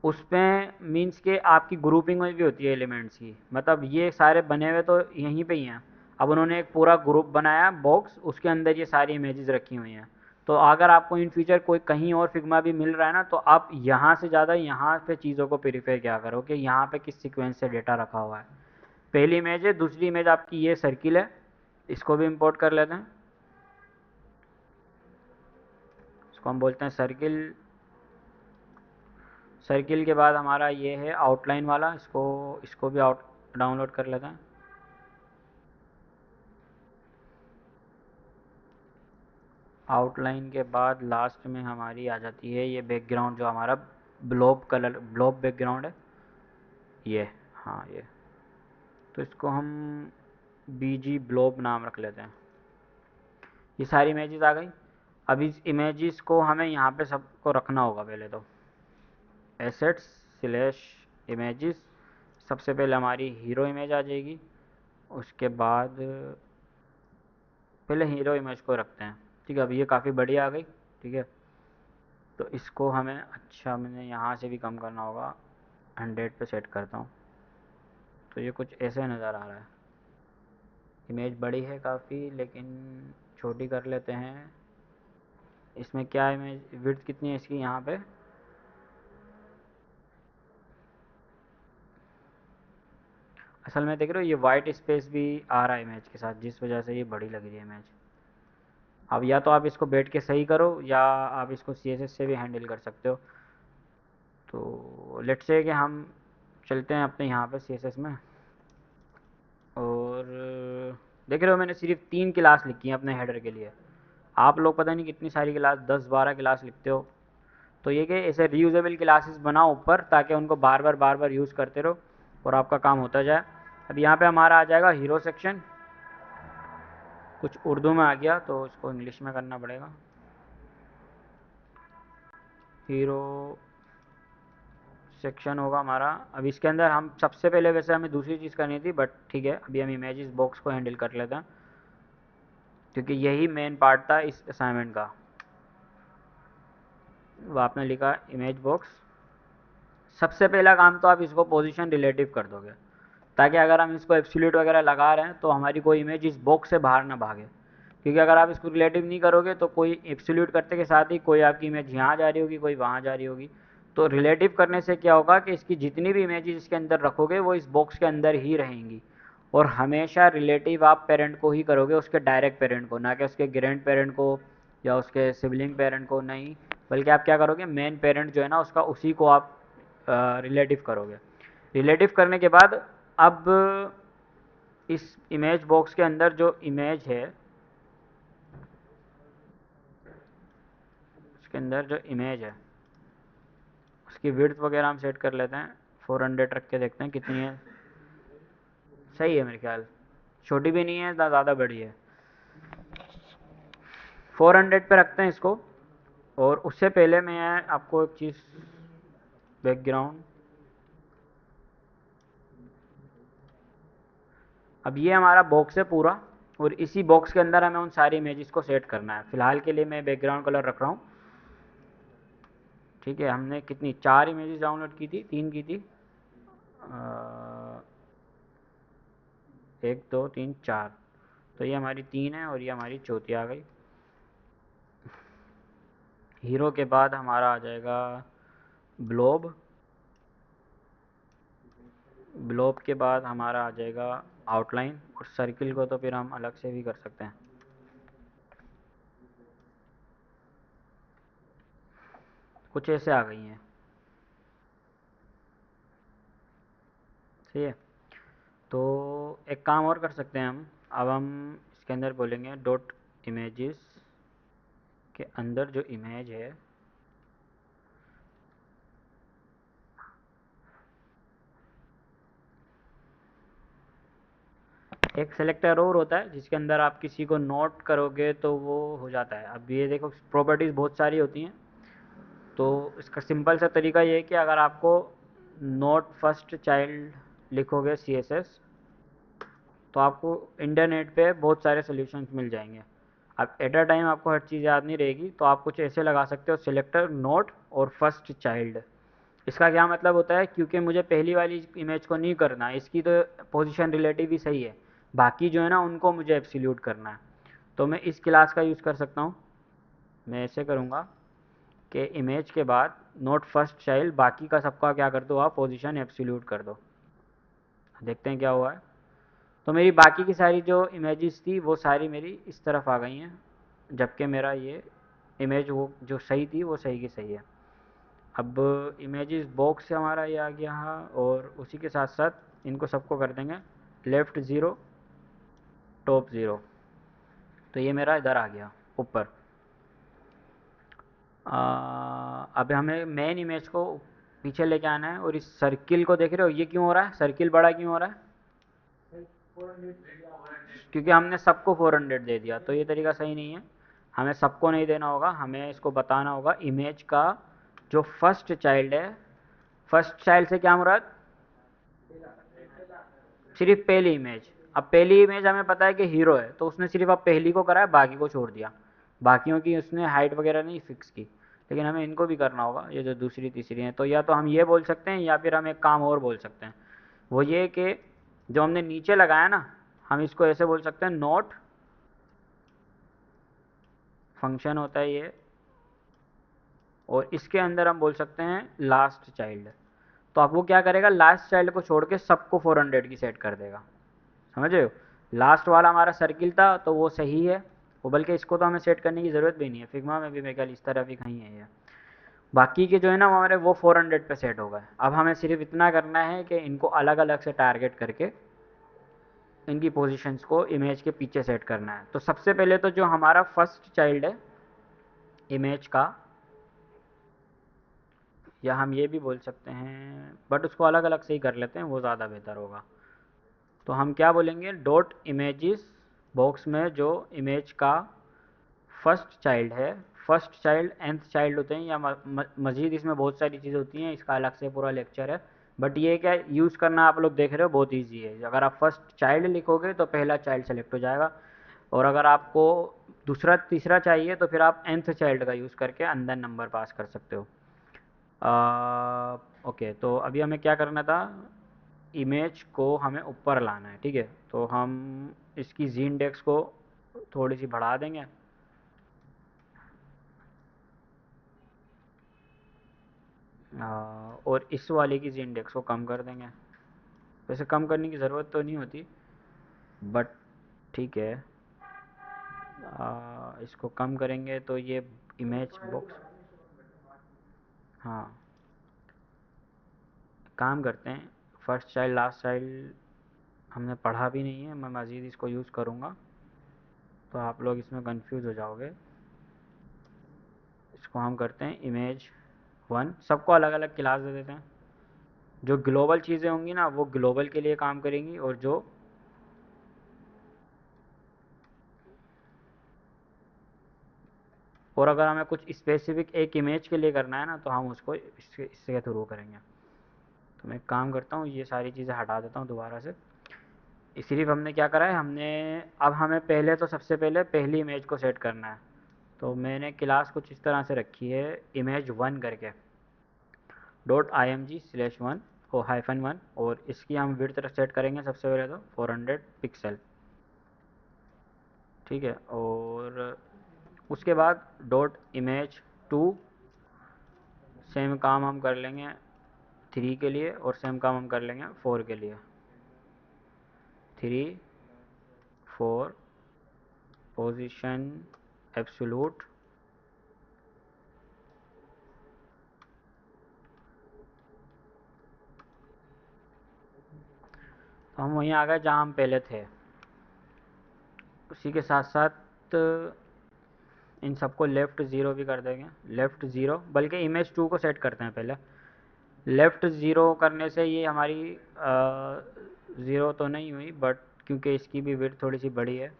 उसमें मीन्स के आपकी ग्रुपिंग में भी होती है एलिमेंट्स की। मतलब ये सारे बने हुए तो यहीं पे ही हैं। अब उन्होंने एक पूरा ग्रुप बनाया बॉक्स, उसके अंदर ये सारी इमेजेस रखी हुई हैं। तो अगर आपको इन फ्यूचर कोई कहीं और फिग्मा भी मिल रहा है ना, तो आप यहाँ से ज़्यादा यहाँ पे चीज़ों को प्रीफर क्या करो कि यहाँ पे किस सीक्वेंस से डेटा रखा हुआ है। पहली इमेज है, दूसरी इमेज आपकी ये सर्किल है, इसको भी इंपोर्ट कर लेते हैं। इसको हम बोलते हैं सर्किल। सर्किल के बाद हमारा ये है आउटलाइन वाला, इसको इसको भी आउट डाउनलोड कर लेते हैं। आउटलाइन के बाद लास्ट में हमारी आ जाती है ये बैकग्राउंड, जो हमारा ब्लॉब कलर ब्लॉब बैकग्राउंड है ये। हाँ ये, तो इसको हम BG ब्लॉब नाम रख लेते हैं। ये सारी इमेजेस आ गई। अब इस इमेजेस को हमें यहाँ पे सबको रखना होगा। पहले तो एसेट्स स्लैश इमेजेस, सबसे पहले हमारी हीरो इमेज आ जाएगी। उसके बाद पहले हीरो इमेज को रखते हैं। ठीक है, अब ये काफ़ी बढ़िया आ गई। ठीक है, तो इसको हमें, अच्छा मैंने यहाँ से भी कम करना होगा, 100 पे सेट करता हूँ। तो ये कुछ ऐसे नज़र आ रहा है। इमेज बड़ी है काफ़ी, लेकिन छोटी कर लेते हैं। इसमें क्या इमेज विड्थ कितनी है इसकी यहाँ पे? असल में देख रहे हो ये वाइट स्पेस भी आ रहा है इमेज के साथ, जिस वजह से ये बड़ी लग रही है इमेज। अब या तो आप इसको बैठ के सही करो, या आप इसको CSS से भी हैंडल कर सकते हो। तो लेट्स से कि हम चलते हैं अपने यहाँ पे CSS में, और देख रहे हो मैंने सिर्फ 3 क्लास लिखी हैं अपने हेडर के लिए। आप लोग पता नहीं कितनी सारी क्लास, 10-12 क्लास लिखते हो। तो ये कि ऐसे रीयूजेबल क्लासेस बनाओ ऊपर, ताकि उनको बार बार यूज़ करते रहो और आपका काम होता जाए। अब यहाँ पे हमारा आ जाएगा हीरो सेक्शन। कुछ उर्दू में आ गया तो इसको इंग्लिश में करना पड़ेगा। हीरो सेक्शन होगा हमारा। अब इसके अंदर हम सबसे पहले, वैसे हमें दूसरी चीज़ करनी थी, बट ठीक है अभी हम इमेजेस बॉक्स को हैंडल कर लेते हैं, क्योंकि यही मेन पार्ट था इस असाइनमेंट का। वो आपने लिखा इमेज बॉक्स। सबसे पहला काम तो आप इसको पोजीशन रिलेटिव कर दोगे, ताकि अगर हम इसको एब्सोल्यूट वगैरह लगा रहे हैं तो हमारी कोई इमेज इस बॉक्स से बाहर ना भागे। क्योंकि अगर आप इसको रिलेटिव नहीं करोगे तो कोई एब्सोल्यूट करते के साथ ही कोई आपकी इमेज यहाँ जा रही होगी, कोई वहाँ जा रही होगी। तो रिलेटिव करने से क्या होगा कि इसकी जितनी भी इमेजेस इसके अंदर रखोगे वो इस बॉक्स के अंदर ही रहेंगी। और हमेशा रिलेटिव आप पेरेंट को ही करोगे, उसके डायरेक्ट पेरेंट को, ना कि उसके ग्रैंड पेरेंट को या उसके सिबलिंग पेरेंट को नहीं। बल्कि आप क्या करोगे, मेन पेरेंट जो है ना उसका, उसी को आप रिलेटिव करोगे। रिलेटिव करने के बाद अब इस इमेज बॉक्स के अंदर जो इमेज है, उसके अंदर जो इमेज है उसकी विड्थ वगैरह हम सेट कर लेते हैं। 400 रख के देखते हैं कितनी है। सही है मेरे ख्याल, छोटी भी नहीं है ना ज़्यादा बड़ी है। 400 पे रखते हैं इसको। और उससे पहले मैं आपको एक चीज़, बैकग्राउंड। अब ये हमारा बॉक्स है पूरा, और इसी बॉक्स के अंदर हमें उन सारी इमेजेस को सेट करना है। फ़िलहाल के लिए मैं बैकग्राउंड कलर रख रहा हूँ। ठीक है, हमने कितनी, 4 इमेजेस डाउनलोड की थी, 3 की थी। 1 2 3 4। तो ये हमारी 3 है और ये हमारी चौथी आ गई। हीरो के बाद हमारा आ जाएगा ब्लॉब। ब्लॉब के बाद हमारा आ जाएगा आउटलाइन। और सर्किल को तो फिर हम अलग से भी कर सकते हैं। कुछ ऐसे आ गई हैं। ठीक है, तो एक काम और कर सकते हैं हम। अब हम इसके अंदर बोलेंगे डॉट इमेजेस के अंदर जो इमेज है, एक सेलेक्टर और होता है जिसके अंदर आप किसी को नोट करोगे तो वो हो जाता है। अब ये देखो प्रॉपर्टीज़ बहुत सारी होती हैं। तो इसका सिंपल सा तरीका ये है कि अगर आपको नोट फर्स्ट चाइल्ड लिखोगे CSS, तो आपको इंटरनेट पे बहुत सारे सॉल्यूशंस मिल जाएंगे। अब एट अ टाइम आपको हर चीज़ याद नहीं रहेगी, तो आप कुछ ऐसे लगा सकते हो, सिलेक्टर नोट और फर्स्ट चाइल्ड। इसका क्या मतलब होता है, क्योंकि मुझे पहली वाली इमेज को नहीं करना, इसकी तो पोजीशन रिलेटिव ही सही है, बाकी जो है ना उनको मुझे एब्सोल्यूट करना है। तो मैं इस क्लास का यूज़ कर सकता हूँ। मैं ऐसे करूँगा कि इमेज के बाद नोट फर्स्ट चाइल्ड, बाकी का सबका क्या कर दो आप, पोजीशन एब्सोल्यूट कर दो। देखते हैं क्या हुआ है। तो मेरी बाकी की सारी जो इमेजेस थी वो सारी मेरी इस तरफ आ गई हैं, जबकि मेरा ये इमेज वो जो सही थी वो सही की सही है। अब इमेजेस बॉक्स से हमारा ये आ गया है, और उसी के साथ साथ इनको सबको कर देंगे लेफ़्ट ज़ीरो टॉप ज़ीरो। तो ये मेरा इधर आ गया ऊपर। अब हमें मेन इमेज को पीछे लेके आना है, और इस सर्किल को देख रहे हो ये क्यों हो रहा है, सर्किल बड़ा क्यों हो रहा है, क्योंकि हमने सबको 400 दे दिया, तो ये तरीका सही नहीं है। हमें सबको नहीं देना होगा, हमें इसको बताना होगा इमेज का जो फर्स्ट चाइल्ड है। फर्स्ट चाइल्ड से क्या मुराद, सिर्फ पहली इमेज। अब पहली इमेज हमें पता है कि हीरो है, तो उसने सिर्फ अब पहली को करा है, बाकी को छोड़ दिया, बाकियों की उसने हाइट वगैरह नहीं फिक्स की। लेकिन हमें इनको भी करना होगा, ये जो दूसरी तीसरी हैं। तो या तो हम ये बोल सकते हैं, या फिर हम एक काम और बोल सकते हैं, वो ये कि जो हमने नीचे लगाया ना, हम इसको ऐसे बोल सकते हैं, नोट फंक्शन होता है ये, और इसके अंदर हम बोल सकते हैं लास्ट चाइल्ड। तो अब वो क्या करेगा, लास्ट चाइल्ड को छोड़ के सबको 400 की सेट कर देगा। समझ रहे हो, लास्ट वाला हमारा सर्किल था तो वो सही है, वो बल्कि इसको तो हमें सेट करने की ज़रूरत भी नहीं है, फिग्मा में भी मेरे ख्याल इस तरह भी कहीं है ये। बाकी के जो है ना वो हमारे वो 400 पे सेट हो गए। अब हमें सिर्फ इतना करना है कि इनको अलग अलग से टारगेट करके इनकी पोजीशंस को इमेज के पीछे सेट करना है। तो सबसे पहले तो जो हमारा फर्स्ट चाइल्ड है इमेज का, या हम ये भी बोल सकते हैं, बट उसको अलग अलग से ही कर लेते हैं, वो ज़्यादा बेहतर होगा। तो हम क्या बोलेंगे, डॉट इमेजेस बॉक्स में जो इमेज का फर्स्ट चाइल्ड है, फर्स्ट चाइल्ड nth चाइल्ड होते हैं, या मज़ीद इसमें बहुत सारी चीज़ें होती हैं, इसका अलग से पूरा लेक्चर है। बट ये क्या यूज़ करना आप लोग देख रहे हो, बहुत ईजी है। अगर आप फर्स्ट चाइल्ड लिखोगे तो पहला चाइल्ड सेलेक्ट हो जाएगा, और अगर आपको दूसरा तीसरा चाहिए तो फिर आप nth चाइल्ड का यूज़ करके अंदर नंबर पास कर सकते हो। ओके, तो अभी हमें क्या करना था, इमेज को हमें ऊपर लाना है, ठीक है। तो हम इसकी जी इंडेक्स को थोड़ी सी बढ़ा देंगे, और इस वाले की जी इंडेक्स को कम कर देंगे। वैसे कम करने की ज़रूरत तो नहीं होती, बट ठीक है। इसको कम करेंगे तो ये इमेज बॉक्स, हाँ काम करते हैं, फर्स्ट चाइल्ड लास्ट चाइल्ड हमने पढ़ा भी नहीं है, मैं मज़ीद इसको यूज़ करूँगा तो आप लोग इसमें कंफ्यूज हो जाओगे। इसको हम करते हैं इमेज वन, सबको अलग अलग क्लास दे देते हैं। जो ग्लोबल चीज़ें होंगी ना वो ग्लोबल के लिए काम करेंगी, और जो और अगर हमें कुछ स्पेसिफिक एक इमेज के लिए करना है ना, तो हम उसको इसके थ्रू करेंगे। तो मैं एक काम करता हूँ, ये सारी चीज़ें हटा देता हूँ दोबारा से। सिर्फ हमने क्या करा है, हमने अब हमें पहले तो सबसे पहले पहली इमेज को सेट करना है। तो मैंने क्लास कुछ इस तरह से रखी है, इमेज वन करके, डॉट img/1 और -1, और इसकी हम विड्थ सेट करेंगे सबसे पहले तो 400 पिक्सल, ठीक है। और उसके बाद डॉट इमेज टू, सेम काम हम कर लेंगे 3 के लिए, और सेम काम हम कर लेंगे 4 के लिए। 3 4 पोजीशन एब्सोल्यूट, तो हम वहीं आ गए जहाँ हम पहले थे। उसी के साथ साथ इन सबको लेफ़्ट ज़ीरो भी कर देंगे, लेफ़्ट ज़ीरो, बल्कि इमेज टू को सेट करते हैं पहले। लेफ़्ट ज़ीरो करने से ये हमारी ज़ीरो तो नहीं हुई, बट क्योंकि इसकी भी विड्थ थोड़ी सी बड़ी है,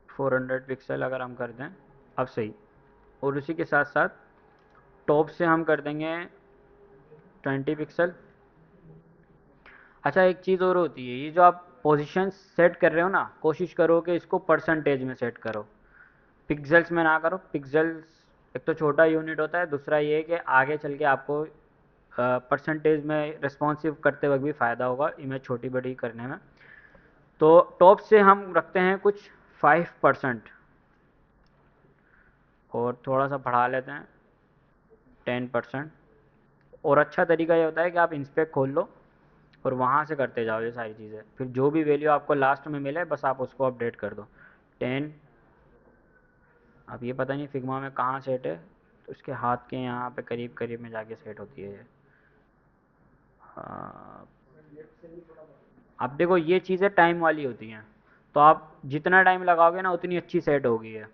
400 पिक्सल अगर हम कर दें, अब सही। और उसी के साथ साथ टॉप से हम कर देंगे 20 पिक्सल। अच्छा, एक चीज़ और होती है, ये जो आप पोजीशन सेट कर रहे हो ना, कोशिश करो कि इसको परसेंटेज में सेट करो, पिक्सल्स में ना करो। पिक्सल्स एक तो छोटा यूनिट होता है, दूसरा ये है कि आगे चल के आपको परसेंटेज में रिस्पॉन्सिव करते वक्त भी फ़ायदा होगा इमेज छोटी बड़ी करने में। तो टॉप से हम रखते हैं कुछ 5%, और थोड़ा सा बढ़ा लेते हैं 10%। और अच्छा तरीका ये होता है कि आप इंस्पेक्ट खोल लो और वहाँ से करते जाओ ये सारी चीज़ें, फिर जो भी वैल्यू आपको लास्ट में मिले बस आप उसको अपडेट कर दो। 10। अब ये पता नहीं फिग्मा में कहाँ सेट है, तो उसके हाथ के यहाँ पे करीब करीब में जाके सेट होती है ये। हाँ, अब देखो ये चीज़ें टाइम वाली होती हैं, तो आप जितना टाइम लगाओगे ना उतनी अच्छी सेट होगी है।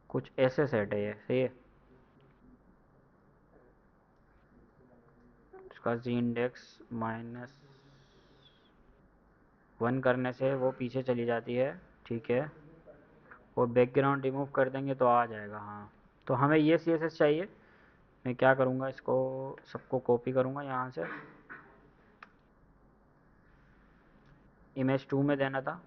कुछ ऐसे सेट है ये, सही है। इसका जी इंडेक्स -1 करने से वो पीछे चली जाती है, ठीक है। वो बैकग्राउंड रिमूव कर देंगे तो आ जाएगा, हाँ। तो हमें ये CSS चाहिए। मैं क्या करूँगा, इसको सबको कॉपी करूँगा यहाँ से, इमेज 2 में देना था,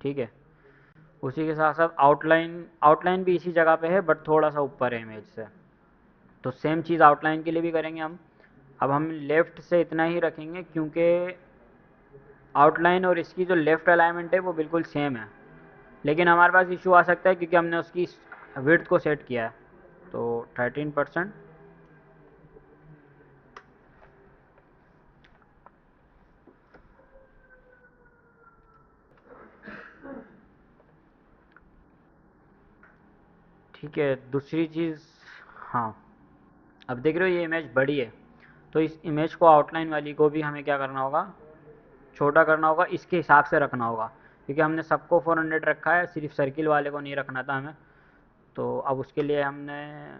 ठीक है। उसी के साथ साथ आउटलाइन, आउटलाइन भी इसी जगह पे है बट थोड़ा सा ऊपर है इमेज से, तो सेम चीज़ आउटलाइन के लिए भी करेंगे हम। अब हम लेफ़्ट से इतना ही रखेंगे क्योंकि आउटलाइन और इसकी जो लेफ़्ट अलाइनमेंट है वो बिल्कुल सेम है, लेकिन हमारे पास इशू आ सकता है क्योंकि हमने उसकी विड्थ को सेट किया है। तो 13%। ठीक है, दूसरी चीज़, हाँ, अब देख रहे हो ये इमेज बड़ी है, तो इस इमेज को आउटलाइन वाली को भी हमें क्या करना होगा, छोटा करना होगा, इसके हिसाब से रखना होगा, क्योंकि हमने सबको 400 रखा है, सिर्फ सर्किल वाले को नहीं रखना था हमें। तो अब उसके लिए हमने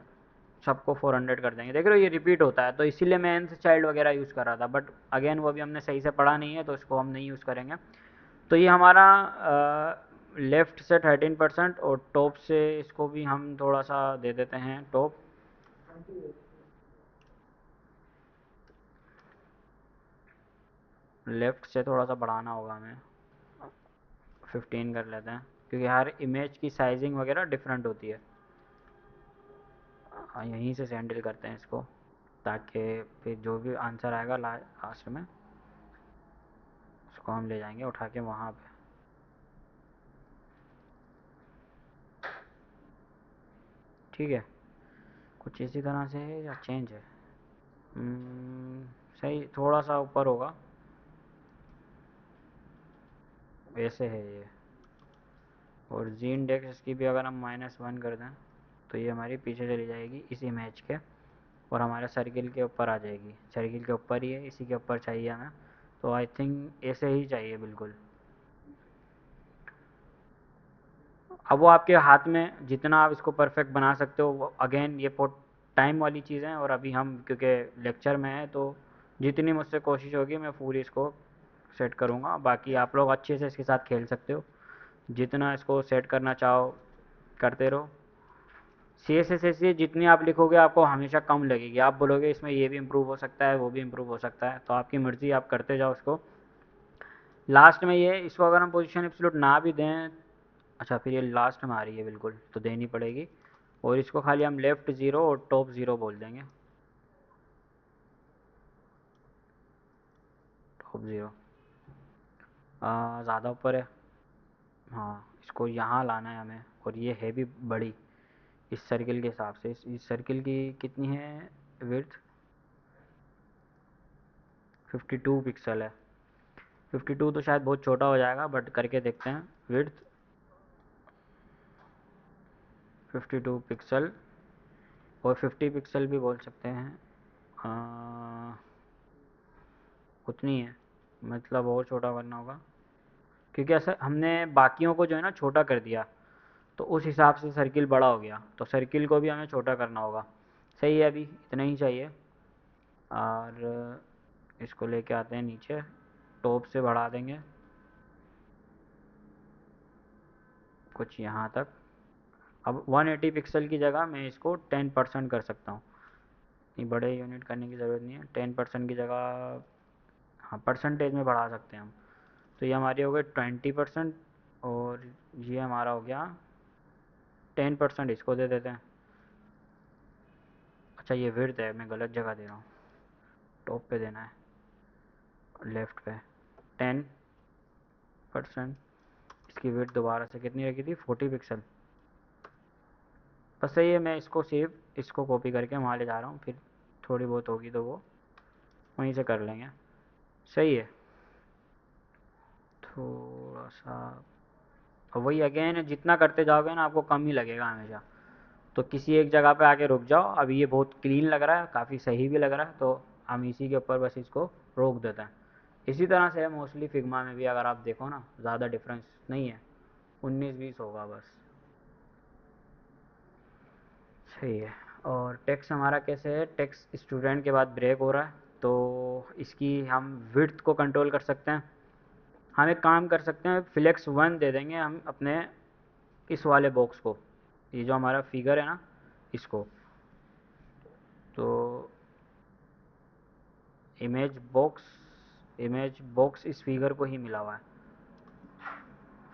सबको 400 कर देंगे। देख रहे हो ये रिपीट होता है, तो इसीलिए मैं nth चाइल्ड वगैरह यूज़ कर रहा था, बट अगेन वो भी हमने सही से पढ़ा नहीं है तो इसको हम नहीं यूज़ करेंगे। तो ये हमारा लेफ़्ट से 13% और टॉप से इसको भी हम थोड़ा सा दे देते हैं टॉप। लेफ़्ट से थोड़ा सा बढ़ाना होगा हमें, 15 कर लेते हैं, क्योंकि हर इमेज की साइजिंग वगैरह डिफरेंट होती है। हाँ, यहीं से हैंडल करते हैं इसको, ताकि फिर जो भी आंसर आएगा लास्ट में उसको हम ले जाएंगे उठा के वहाँ पे। ठीक है, कुछ इसी तरह से है या चेंज है? सही, थोड़ा सा ऊपर होगा, वैसे है ये। और जी इंडेक्स इसकी भी अगर हम -1 कर दें तो ये हमारी पीछे चली जाएगी इस इमेज के, और हमारे सर्किल के ऊपर आ जाएगी। सर्किल के ऊपर ही है, इसी के ऊपर चाहिए हमें, तो आई थिंक ऐसे ही चाहिए बिल्कुल। अब वो आपके हाथ में, जितना आप इसको परफेक्ट बना सकते हो। अगेन ये टाइम वाली चीज़ें हैं, और अभी हम क्योंकि लेक्चर में हैं तो जितनी मुझसे कोशिश होगी मैं पूरी इसको सेट करूँगा। बाकी आप लोग अच्छे से इसके साथ खेल सकते हो, जितना इसको सेट करना चाहो करते रहो। CSS जितनी आप लिखोगे आपको हमेशा कम लगेगी, आप बोलोगे इसमें ये भी इम्प्रूव हो सकता है, वो भी इम्प्रूव हो सकता है, तो आपकी मर्ज़ी, आप करते जाओ उसको। लास्ट में ये, इसको अगर हम पोजीशन एब्सोल्यूट ना भी दें, अच्छा फिर ये लास्ट में आ रही है बिल्कुल, तो देनी पड़ेगी। और इसको खाली हम लेफ़्ट 0 और टॉप 0 बोल देंगे, टॉप 0। ज़्यादा ऊपर है, हाँ, इसको यहाँ लाना है हमें, और ये है भी बड़ी इस सर्किल के हिसाब से। इस सर्किल की कितनी है विड्थ? 52 पिक्सल है। 52 तो शायद बहुत छोटा हो जाएगा, बट करके देखते हैं। विड्थ 52 पिक्सल, और 50 पिक्सल भी बोल सकते हैं, उतनी है, मतलब और छोटा करना होगा, क्योंकि ऐसा हमने बाकियों को जो है ना छोटा कर दिया, तो उस हिसाब से सर्किल बड़ा हो गया, तो सर्किल को भी हमें छोटा करना होगा। सही है, अभी इतना ही चाहिए। और इसको लेके आते हैं नीचे, टॉप से बढ़ा देंगे कुछ यहाँ तक। अब 180 पिक्सल की जगह मैं इसको 10% कर सकता हूँ। इतनी बड़े यूनिट करने की ज़रूरत नहीं है, 10% की जगह हाँ परसेंटेज में बढ़ा सकते हैं हम। तो ये हमारी हो गई 20%, और ये हमारा हो गया 10%, इसको दे देते हैं। अच्छा ये विड्थ है, मैं गलत जगह दे रहा हूँ, टॉप पे देना है, लेफ़्ट पे 10%। इसकी विड्थ दोबारा से कितनी रखी थी, 40 पिक्सल। बस सही है, मैं इसको सेव, इसको कॉपी करके वहाँ ले जा रहा हूँ, फिर थोड़ी बहुत होगी तो वो वहीं से कर लेंगे। सही है। थोड़ा सा, और वही अगेन जितना करते जाओगे ना आपको कम ही लगेगा हमेशा। तो किसी एक जगह पे आके रुक जाओ। अभी ये बहुत क्लीन लग रहा है, काफ़ी सही भी लग रहा है, तो हम इसी के ऊपर बस इसको रोक देते हैं। इसी तरह से है मोस्टली फिग्मा में भी, अगर आप देखो ना ज़्यादा डिफरेंस नहीं है, 19-20 होगा बस। सही है। और टेक्स्ट हमारा कैसे है, टेक्स्ट स्टूडेंट के बाद ब्रेक हो रहा है, तो इसकी हम विड्थ को कंट्रोल कर सकते हैं। हम एक काम कर सकते हैं, फ्लेक्स 1 दे देंगे हम अपने इस वाले बॉक्स को, ये जो हमारा फिगर है ना इसको। तो इमेज बॉक्स इस फिगर को ही मिला हुआ है।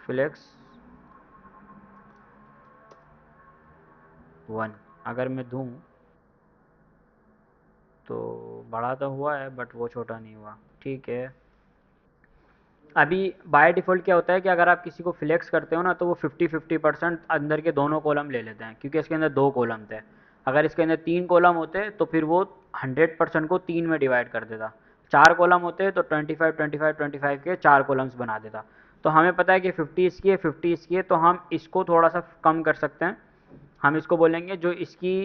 फ्लेक्स 1 अगर मैं दूँ तो बड़ा तो हुआ है बट वो छोटा नहीं हुआ, ठीक है। अभी बाय डिफ़ॉल्ट क्या होता है कि अगर आप किसी को फ्लेक्स करते हो ना तो वो 50-50% अंदर के दोनों कॉलम ले लेते हैं, क्योंकि इसके अंदर 2 कॉलम थे। अगर इसके अंदर 3 कॉलम होते तो फिर वो 100% को 3 में डिवाइड कर देता। 4 कॉलम होते तो 25-25-25 के 4 कॉलम्स बना देता। तो हमें पता है कि 50 इसकी है, 50 इसकी है, तो हम इसको थोड़ा सा कम कर सकते हैं। हम इसको बोलेंगे जो इसकी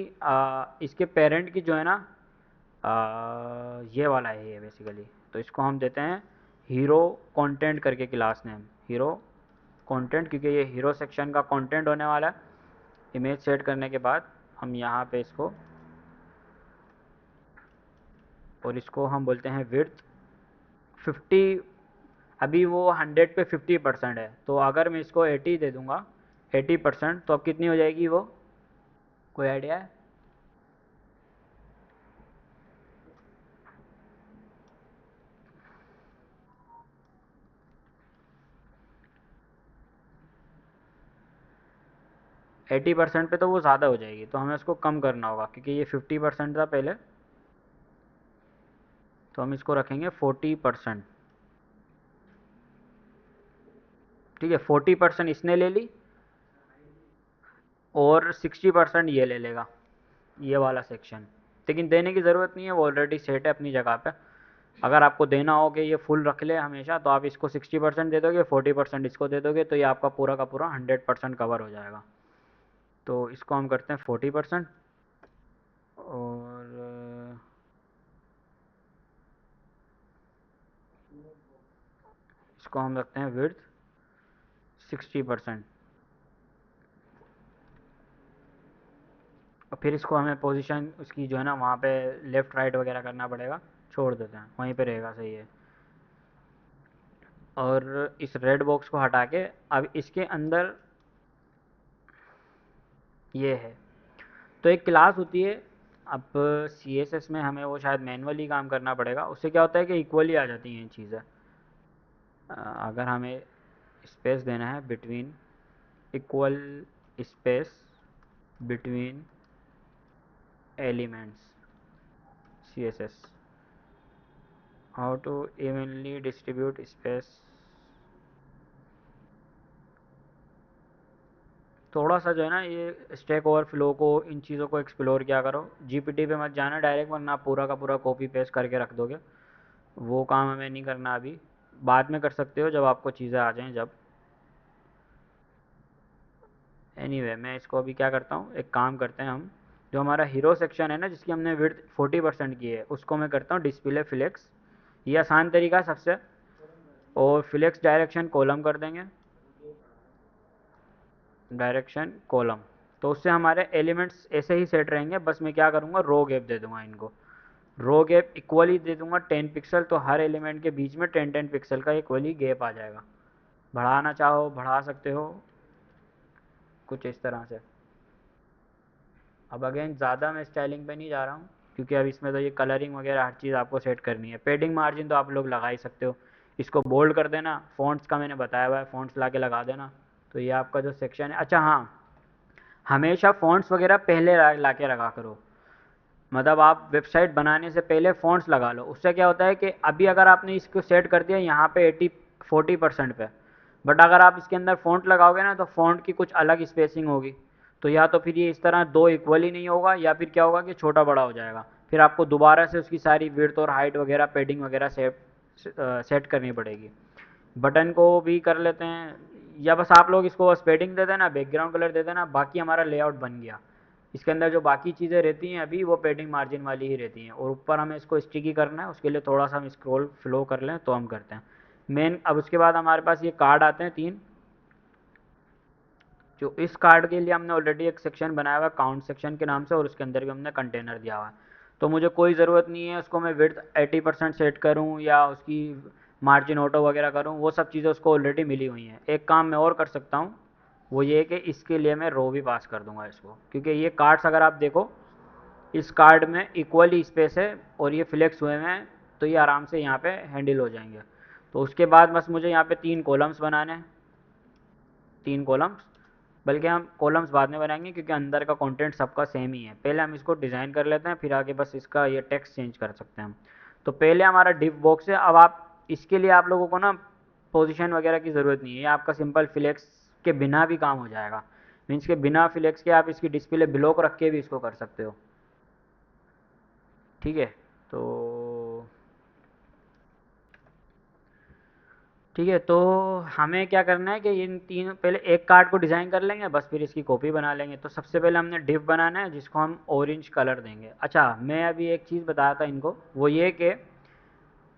इसके पेरेंट की जो है ना, ये वाला है ये बेसिकली। तो इसको हम देते हैं हीरो कंटेंट करके क्लास नेम, हीरो कंटेंट, क्योंकि ये हीरो सेक्शन का कंटेंट होने वाला है। इमेज सेट करने के बाद हम यहाँ पे इसको, और इसको हम बोलते हैं विड्थ 50। अभी वो 100 पे 50% है, तो अगर मैं इसको 80 दे दूँगा, 80%, तो अब कितनी हो जाएगी वो, कोई आइडिया है? 80% पे तो वो ज़्यादा हो जाएगी, तो हमें उसको कम करना होगा, क्योंकि ये 50% था पहले, तो हम इसको रखेंगे 40%। ठीक है, 40% इसने ले ली, और 60% ये ले लेगा, ये वाला सेक्शन। लेकिन देने की ज़रूरत नहीं है, वो ऑलरेडी सेट है अपनी जगह पे। अगर आपको देना हो कि ये फुल रख ले हमेशा, तो आप इसको 60% दे दोगे, 40% इसको दे दोगे, तो ये आपका पूरा का पूरा 100% कवर हो जाएगा। तो इसको हम करते हैं 40%, और इसको हम रखते हैं विड्थ 60%। और फिर इसको हमें पोजीशन उसकी जो है ना वहाँ पे लेफ़्ट राइट वगैरह करना पड़ेगा, छोड़ देते हैं वहीं पे रहेगा, सही है। और इस रेड बॉक्स को हटा के अब इसके अंदर ये है, तो एक क्लास होती है। अब CSS में हमें वो शायद मैनुअली काम करना पड़ेगा, उससे क्या होता है कि इक्वली आ जाती हैं चीज़ें। अगर हमें स्पेस देना है between, equal space between elements, CSS, how to evenly distribute space. थोड़ा सा जो है ना ये स्टैक ओवरफ्लो को, इन चीज़ों को एक्सप्लोर किया करो। GPT पे मत जाना डायरेक्ट, वरना आप पूरा का पूरा कॉपी पेस्ट करके रख दोगे। वो काम हमें नहीं करना अभी, बाद में कर सकते हो जब आपको चीज़ें आ जाएं जब। एनीवे मैं इसको अभी क्या करता हूँ, एक काम करते हैं हम, जो हमारा हीरो सेक्शन है ना जिसकी हमने विड्थ 40% की है, उसको मैं करता हूँ डिस्प्ले फ्लेक्स। ये आसान तरीका है सबसे। और फ्लेक्स डायरेक्शन कॉलम कर देंगे, डायरेक्शन कॉलम। तो उससे हमारे एलिमेंट्स ऐसे ही सेट रहेंगे। बस मैं क्या करूँगा, रो गैप दे दूँगा इनको, रो गैप इक्वली दे दूँगा 10 पिक्सल, तो हर एलिमेंट के बीच में 10 पिक्सल का इक्वली गैप आ जाएगा। बढ़ाना चाहो बढ़ा सकते हो, कुछ इस तरह से। अब अगेन ज़्यादा मैं स्टाइलिंग पे नहीं जा रहा हूँ, क्योंकि अब इसमें तो ये कलरिंग वगैरह हर चीज़ आपको सेट करनी है। पेडिंग मार्जिन तो आप लोग लगा ही सकते हो, इसको बोल्ड कर देना। फ़ॉन्ट्स का मैंने बताया हुआ है, फ़ॉन्ट्स ला के लगा देना। तो ये आपका जो सेक्शन है, अच्छा हाँ, हमेशा फ़ॉन्ट्स वगैरह पहले ला के रखा करो। मतलब आप वेबसाइट बनाने से पहले फ़ॉन्ट्स लगा लो। उससे क्या होता है कि अभी अगर आपने इसको सेट कर दिया यहाँ पे 40% पे, बट अगर आप इसके अंदर फ़ॉन्ट लगाओगे ना, तो फ़ॉन्ट की कुछ अलग स्पेसिंग होगी। तो या तो फिर ये इस तरह दो इक्वली नहीं होगा, या फिर क्या होगा कि छोटा बड़ा हो जाएगा। फिर आपको दोबारा से उसकी सारी विड्थ और हाइट वगैरह, पेडिंग वगैरह सेट करनी पड़ेगी। बटन को भी कर लेते हैं, या बस आप लोग इसको बस पेडिंग दे देना, बैकग्राउंड कलर दे देना, बाकी हमारा लेआउट बन गया। इसके अंदर जो बाकी चीज़ें रहती हैं अभी, वो पेडिंग मार्जिन वाली ही रहती हैं। और ऊपर हमें इसको स्टिकी करना है, उसके लिए थोड़ा सा हम स्क्रॉल फ्लो कर लें तो हम करते हैं मेन। अब उसके बाद हमारे पास ये कार्ड आते हैं 3। जो इस कार्ड के लिए हमने ऑलरेडी एक सेक्शन बनाया हुआ है काउंट सेक्शन के नाम से, और उसके अंदर भी हमने कंटेनर दिया हुआ है। तो मुझे कोई ज़रूरत नहीं है उसको मैं विड्थ 80% सेट करूँ, या उसकी मार्जिन ऑटो वगैरह करूँ। वो सब चीज़ें उसको ऑलरेडी मिली हुई हैं। एक काम मैं और कर सकता हूँ, वो ये कि इसके लिए मैं रो भी पास कर दूंगा इसको, क्योंकि ये कार्ड्स अगर आप देखो, इस कार्ड में इक्वली स्पेस है और ये फ्लेक्स हुए हैं, तो ये आराम से यहाँ पे हैंडल हो जाएंगे। तो उसके बाद बस मुझे यहाँ पे 3 कॉलम्स बनाने हैं, 3 कॉलम्स। बल्कि हम कॉलम्स बाद में बनाएंगे, क्योंकि अंदर का कंटेंट सबका सेम ही है। पहले हम इसको डिज़ाइन कर लेते हैं, फिर आगे बस इसका ये टेक्स्ट चेंज कर सकते हैं हम। तो पहले हमारा डिव बॉक्स है। अब आप इसके लिए आप लोगों को ना पोजीशन वगैरह की ज़रूरत नहीं है, ये आपका सिंपल फ्लेक्स के बिना भी काम हो जाएगा। मीन्स के बिना फ्लेक्स के आप इसकी डिस्प्ले ब्लॉक रख के भी इसको कर सकते हो। ठीक है, तो ठीक है, तो हमें क्या करना है कि इन तीन, पहले एक कार्ड को डिज़ाइन कर लेंगे, बस फिर इसकी कॉपी बना लेंगे। तो सबसे पहले हमने डिव बनाना है, जिसको हम ऑरेंज कलर देंगे। अच्छा, मैं अभी एक चीज़ बताया था इनको, वो ये कि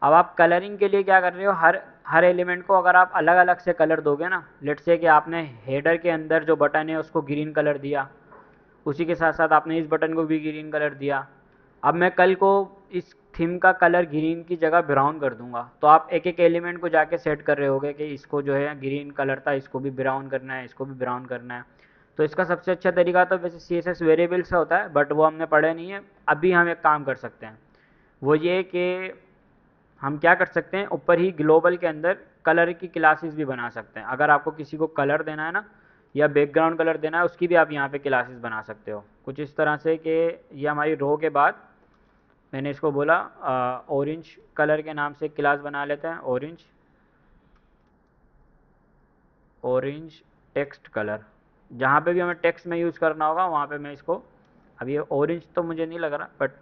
अब आप कलरिंग के लिए क्या कर रहे हो, हर हर एलिमेंट को अगर आप अलग अलग से कलर दोगे ना, लेट्स से कि आपने हेडर के अंदर जो बटन है उसको ग्रीन कलर दिया, उसी के साथ साथ आपने इस बटन को भी ग्रीन कलर दिया। अब मैं कल को इस थीम का कलर ग्रीन की जगह ब्राउन कर दूंगा, तो आप एक एक एलिमेंट को जाके सेट कर रहे होगे कि इसको जो है ग्रीन कलर था, इसको भी ब्राउन करना है, इसको भी ब्राउन करना है। तो इसका सबसे अच्छा तरीका तो वैसे सी एस एस वेरिएबल से होता है, बट वो हमने पढ़े नहीं है। अभी हम एक काम कर सकते हैं, वो ये कि हम क्या कर सकते हैं, ऊपर ही ग्लोबल के अंदर कलर की क्लासेस भी बना सकते हैं। अगर आपको किसी को कलर देना है ना, या बैकग्राउंड कलर देना है, उसकी भी आप यहाँ पे क्लासेस बना सकते हो, कुछ इस तरह से कि ये हमारी रो के बाद मैंने इसको बोला ऑरेंज कलर के नाम से एक क्लास बना लेते हैं, ऑरेंज, ऑरेंज टेक्स्ट कलर। जहाँ पे भी हमें टेक्स्ट में यूज़ करना होगा वहाँ पे मैं इसको, अब ये ऑरेंज तो मुझे नहीं लग रहा, बट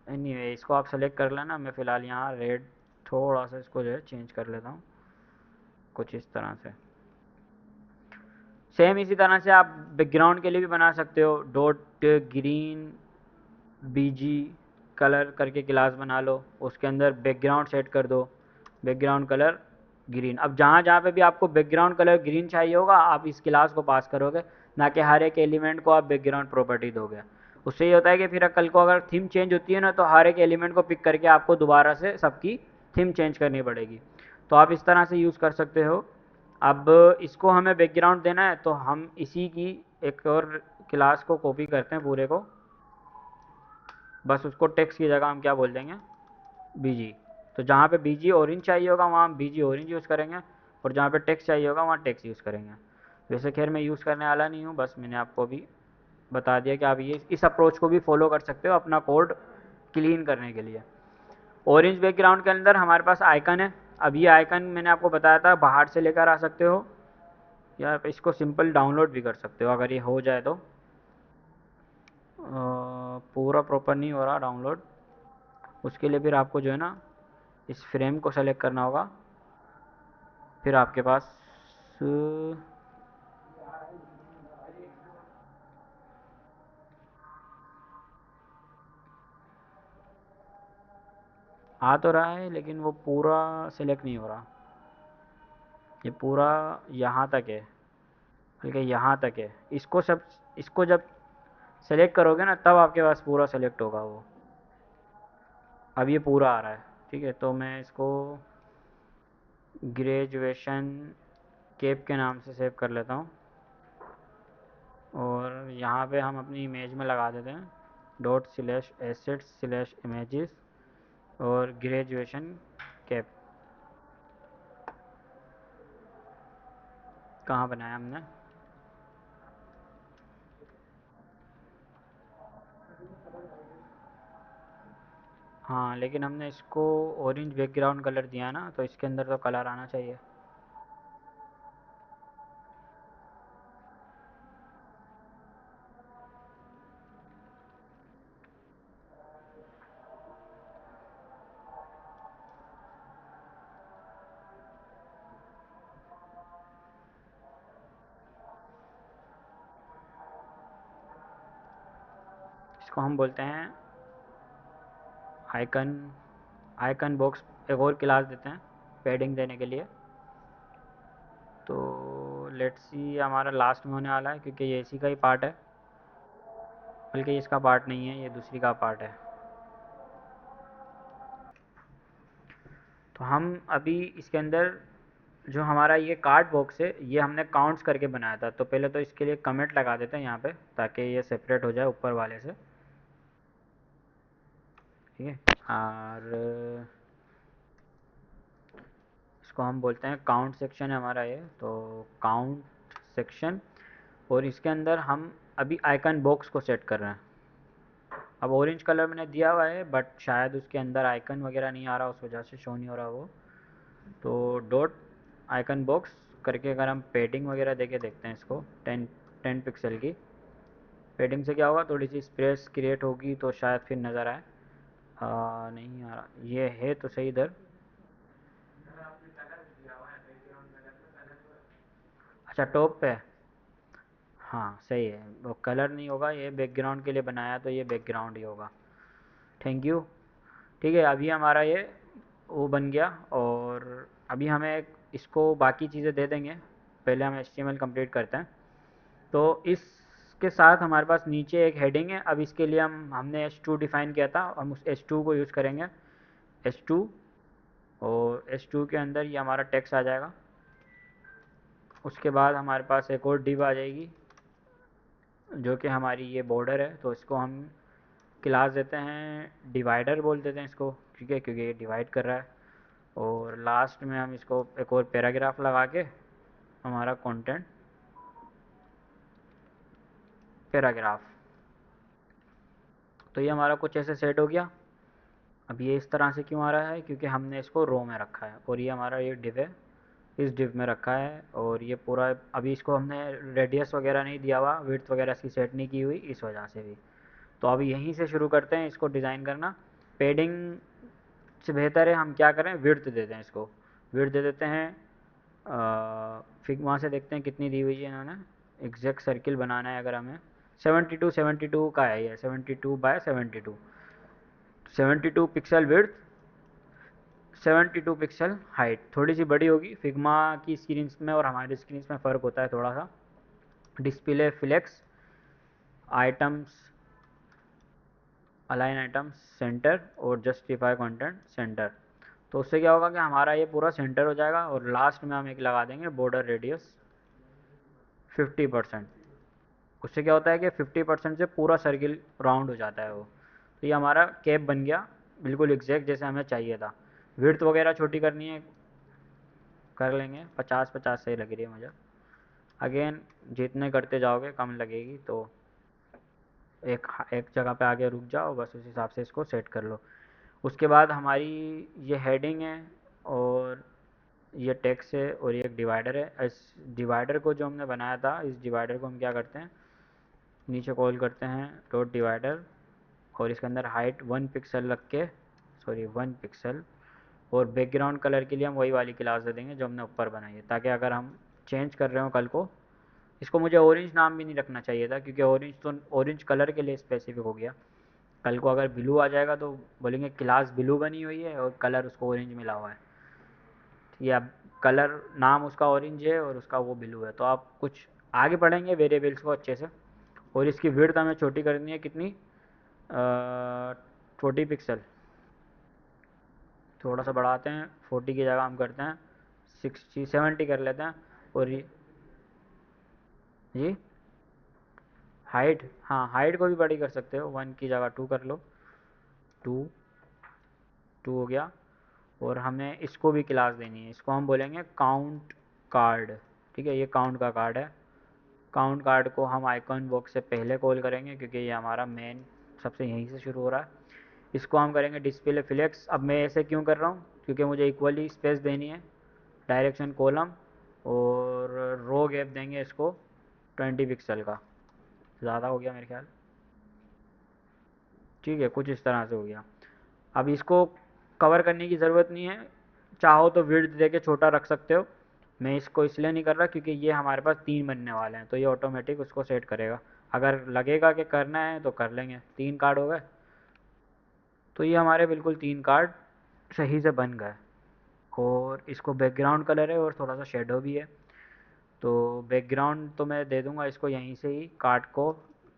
एनीवे इसको आप सेलेक्ट कर लेना। मैं फ़िलहाल यहाँ रेड थोड़ा सा इसको जो है चेंज कर लेता हूँ, कुछ इस तरह से। सेम इसी तरह से आप बैकग्राउंड के लिए भी बना सकते हो, डॉट ग्रीन बीजी कलर करके क्लास बना लो, उसके अंदर बैकग्राउंड सेट कर दो, बैकग्राउंड कलर ग्रीन। अब जहाँ जहाँ पे भी आपको बैकग्राउंड कलर ग्रीन चाहिए होगा, आप इस क्लास को पास करोगे, ना कि हर एक एलिमेंट को आप बैकग्राउंड प्रॉपर्टी दोगे। उससे ये होता है कि फिर कल को अगर थीम चेंज होती है ना, तो हर एक एलिमेंट को पिक करके आपको दोबारा से सबकी थीम चेंज करनी पड़ेगी। तो आप इस तरह से यूज़ कर सकते हो। अब इसको हमें बैकग्राउंड देना है, तो हम इसी की एक और क्लास को कॉपी करते हैं पूरे को, बस उसको टेक्स्ट की जगह हम क्या बोल देंगे, बीजी। तो जहाँ पे बीजी ऑरेंज चाहिए होगा वहाँ हम बीजी ऑरेंज यूज़ करेंगे, और जहाँ पे टेक्स्ट चाहिए होगा वहाँ टेक्स्ट यूज़ करेंगे। वैसे खैर मैं यूज़ करने वाला नहीं हूँ, बस मैंने आपको अभी बता दिया कि आप ये इस अप्रोच को भी फॉलो कर सकते हो अपना कोड क्लीन करने के लिए। ऑरेंज बैकग्राउंड के अंदर हमारे पास आइकन है। अब ये आइकन मैंने आपको बताया था बाहर से लेकर आ सकते हो, या इसको सिंपल डाउनलोड भी कर सकते हो अगर ये हो जाए तो। पूरा प्रॉपर नहीं हो रहा डाउनलोड, उसके लिए फिर आपको जो है ना इस फ्रेम को सेलेक्ट करना होगा। फिर आपके पास आ तो रहा है लेकिन वो पूरा सेलेक्ट नहीं हो रहा। ये पूरा यहाँ तक है, बल्कि यहाँ तक है। इसको जब सेलेक्ट करोगे ना तब आपके पास पूरा सेलेक्ट होगा वो। अब ये पूरा आ रहा है। ठीक है, तो मैं इसको ग्रेजुएशन केप के नाम से सेव कर लेता हूँ। और यहाँ पे हम अपनी इमेज में लगा देते हैं dot slash assets slash images और ग्रेजुएशन कैप। कहाँ बनाया हमने? हाँ, लेकिन हमने इसको ऑरेंज बैकग्राउंड कलर दिया ना, तो इसके अंदर तो कलर आना चाहिए। इसको हम बोलते हैं आइकन। आइकन बॉक्स एक और क्लास देते हैं पैडिंग देने के लिए। तो लेट्स सी हमारा लास्ट में होने वाला है क्योंकि ये इसी का ही पार्ट है, बल्कि इसका पार्ट नहीं है, ये दूसरी का पार्ट है। तो हम अभी इसके अंदर जो हमारा ये कार्ड बॉक्स है ये हमने काउंट्स करके बनाया था, तो पहले तो इसके लिए कमेंट लगा देते हैं यहाँ पे ताकि ये सेपरेट हो जाए ऊपर वाले से। ठीक है, और इसको हम बोलते हैं काउंट सेक्शन है हमारा ये, तो काउंट सेक्शन। और इसके अंदर हम अभी आइकन बॉक्स को सेट कर रहे हैं। अब ऑरेंज कलर मैंने दिया हुआ है बट शायद उसके अंदर आइकन वगैरह नहीं आ रहा, उस वजह से शो नहीं हो रहा वो। तो डॉट आइकन बॉक्स करके अगर हम पेडिंग वगैरह देके देखते हैं इसको 10 पिक्सल की पेडिंग से क्या होगा, थोड़ी सी स्पेस क्रिएट होगी तो शायद फिर नज़र आए। नहीं आ रहा, ये है तो सही इधर। अच्छा, टॉप पे। हाँ सही है, वो कलर नहीं होगा, ये बैकग्राउंड के लिए बनाया तो ये बैकग्राउंड ही होगा। Thank you. ठीक है, अभी हमारा ये वो बन गया। और अभी हमें इसको बाकी चीज़ें दे देंगे, पहले हम HTML कंप्लीट करते हैं। तो इसके साथ हमारे पास नीचे एक हेडिंग है। अब इसके लिए हमने H2 डिफ़ाइन किया था, हम उस H2 को यूज़ करेंगे। H2, और H2 के अंदर ये हमारा टेक्स्ट आ जाएगा। उसके बाद हमारे पास एक और डिव आ जाएगी जो कि हमारी ये बॉर्डर है, तो इसको हम क्लास देते हैं डिवाइडर बोल देते हैं इसको, ठीक है, क्योंकि ये डिवाइड कर रहा है। और लास्ट में हम इसको एक और पैराग्राफ लगा के हमारा कंटेंट पैराग्राफ। तो ये हमारा कुछ ऐसे सेट हो गया। अब ये इस तरह से क्यों आ रहा है, क्योंकि हमने इसको रो में रखा है और ये हमारा ये डिव है, इस डिव में रखा है। और ये पूरा अभी इसको हमने रेडियस वगैरह नहीं दिया हुआ, विड्थ वगैरह इसकी सेट नहीं की हुई, इस वजह से भी। तो अब यहीं से शुरू करते हैं इसको डिज़ाइन करना। पेडिंग से बेहतर है हम क्या करें, विड्थ देते हैं इसको। विड्थ दे देते हैं फिर वहाँ से देखते हैं कितनी दी हुई है इन्होंने। एग्जैक्ट सर्किल बनाना है अगर हमें, 72 का है ये, 72 by 72, 72 pixel width, 72 pixel height. थोड़ी सी बड़ी होगी, फिग्मा की स्क्रीन में और हमारी स्क्रीन में फ़र्क होता है थोड़ा सा। Display flex items, align items center और जस्टिफाई कंटेंट सेंटर। तो उससे क्या होगा कि हमारा ये पूरा सेंटर हो जाएगा। और लास्ट में हम एक लगा देंगे बॉर्डर रेडियस 50%। उससे क्या होता है कि 50% से पूरा सर्किल राउंड हो जाता है वो। तो ये हमारा कैप बन गया, बिल्कुल एग्जैक्ट जैसे हमें चाहिए था। विड्थ वगैरह छोटी करनी है कर लेंगे, 50-50 सही लग रही है मुझे। अगेन जितने करते जाओगे कम लगेगी, तो एक एक जगह पे आगे रुक जाओ, बस उस हिसाब से इसको सेट कर लो। उसके बाद हमारी ये हेडिंग है और ये टेक्स्ट है और ये एक डिवाइडर है। इस डिवाइडर को जो हमने बनाया था, इस डिवाइडर को हम क्या करते हैं, नीचे कॉल करते हैं डॉट डिवाइडर। और इसके अंदर हाइट 1 पिक्सल रख के, सॉरी 1 पिक्सल। और बैकग्राउंड कलर के लिए हम वही वाली क्लास दे देंगे जो हमने ऊपर बनाई है, ताकि अगर हम चेंज कर रहे हो कल को। इसको मुझे ऑरेंज नाम भी नहीं रखना चाहिए था क्योंकि ऑरेंज तो ऑरेंज कलर के लिए स्पेसिफिक हो गया, कल को अगर ब्लू आ जाएगा तो बोलेंगे क्लास ब्लू बनी हुई है और कलर उसको ऑरेंज मिला हुआ है। ठीक है, अब कलर नाम उसका ऑरेंज है और उसका वो ब्लू है, तो आप कुछ आगे पढ़ेंगे वेरिएबल्स को अच्छे से। और इसकी विड्थ हमें छोटी करनी है कितनी, 40 पिक्सल। थोड़ा सा बढ़ाते हैं, 40 की जगह हम करते हैं 60 70 कर लेते हैं। और ये जी हाइट, हाँ हाइट को भी बड़ी कर सकते हो, 1 की जगह 2 कर लो। 2, 2 हो गया। और हमें इसको भी क्लास देनी है, इसको हम बोलेंगे काउंट कार्ड। ठीक है, ये काउंट का कार्ड है। काउंट कार्ड को हम आइकॉन बॉक्स से पहले कॉल करेंगे क्योंकि ये हमारा मेन सबसे यहीं से शुरू हो रहा है। इसको हम करेंगे डिस्प्ले फ्लेक्स। अब मैं ऐसे क्यों कर रहा हूँ, क्योंकि मुझे इक्वली स्पेस देनी है। डायरेक्शन कॉलम और रो गैप देंगे इसको 20 पिक्सल का, ज़्यादा हो गया मेरे ख्याल। ठीक है, कुछ इस तरह से हो गया। अब इसको कवर करने की ज़रूरत नहीं है, चाहो तो विड्थ दे के छोटा रख सकते हो। मैं इसको इसलिए नहीं कर रहा क्योंकि ये हमारे पास 3 बनने वाले हैं, तो ये ऑटोमेटिक उसको सेट करेगा। अगर लगेगा कि करना है तो कर लेंगे। 3 कार्ड हो गए, तो ये हमारे बिल्कुल 3 कार्ड सही से बन गए। और इसको बैकग्राउंड कलर है और थोड़ा सा शेडो भी है, तो बैकग्राउंड तो मैं दे दूंगा इसको यहीं से ही कार्ड को।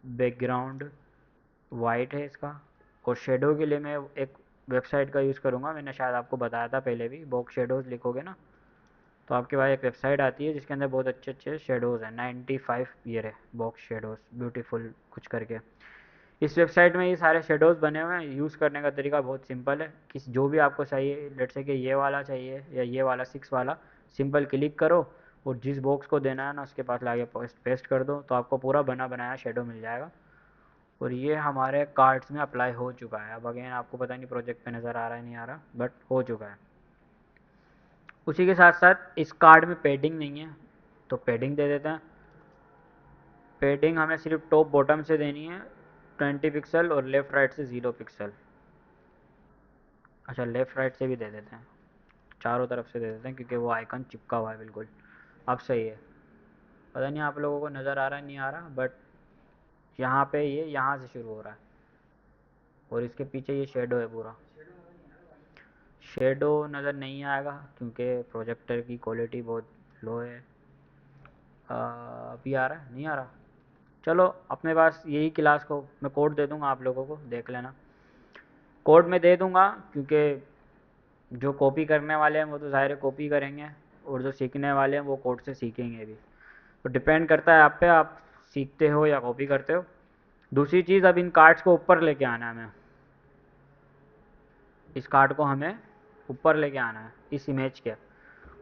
बैकग्राउंड वाइट है इसका। और शेडो के लिए मैं एक वेबसाइट का यूज़ करूँगा, मैंने शायद आपको बताया था पहले भी। बॉक्स शेडोज़ लिखोगे ना तो आपके पास एक वेबसाइट आती है जिसके अंदर बहुत अच्छे अच्छे शेडोज़ हैं। 95 ईयर है बॉक्स शेडोज़ ब्यूटीफुल कुछ करके। इस वेबसाइट में ये सारे शेडोज़ बने हुए हैं। यूज़ करने का तरीका बहुत सिंपल है कि जो भी आपको चाहिए, लेट्स से कि ये वाला चाहिए या ये वाला 6 वाला, सिंपल क्लिक करो और जिस बॉक्स को देना है ना उसके पास लाके पेस्ट कर दो, तो आपको पूरा बना बनाया शेडो मिल जाएगा। और ये हमारे कार्ड्स में अप्लाई हो चुका है। अब अगेन आपको पता नहीं प्रोजेक्ट पे नज़र आ रहा है नहीं आ रहा, बट हो चुका है। उसी के साथ साथ इस कार्ड में पेडिंग नहीं है, तो पेडिंग दे देते हैं। पेडिंग हमें सिर्फ टॉप बॉटम से देनी है 20 पिक्सल और लेफ़्ट राइट से 0 पिक्सल। अच्छा, लेफ़्ट राइट से भी दे देते हैं, चारों तरफ से दे देते हैं क्योंकि वो आइकन चिपका हुआ है बिल्कुल। अब सही है। पता नहीं आप लोगों को नज़र आ रहा है नहीं आ रहा, बट यहाँ पे ये यहाँ से शुरू हो रहा है और इसके पीछे ये शेडो है पूरा। शेडो नज़र नहीं आएगा क्योंकि प्रोजेक्टर की क्वालिटी बहुत लो है। अभी आ रहा है नहीं आ रहा। चलो, अपने पास यही क्लास को मैं कोड दे दूंगा, आप लोगों को देख लेना। कोड में दे दूंगा क्योंकि जो कॉपी करने वाले हैं वो तो ज़ाहिर है कॉपी करेंगे, और जो सीखने वाले हैं वो कोड से सीखेंगे भी। तो डिपेंड करता है आप पे, आप सीखते हो या कॉपी करते हो। दूसरी चीज़, अब इन कार्ड्स को ऊपर लेके आना है हमें। इस कार्ड को हमें ऊपर लेके आना है इस इमेज के।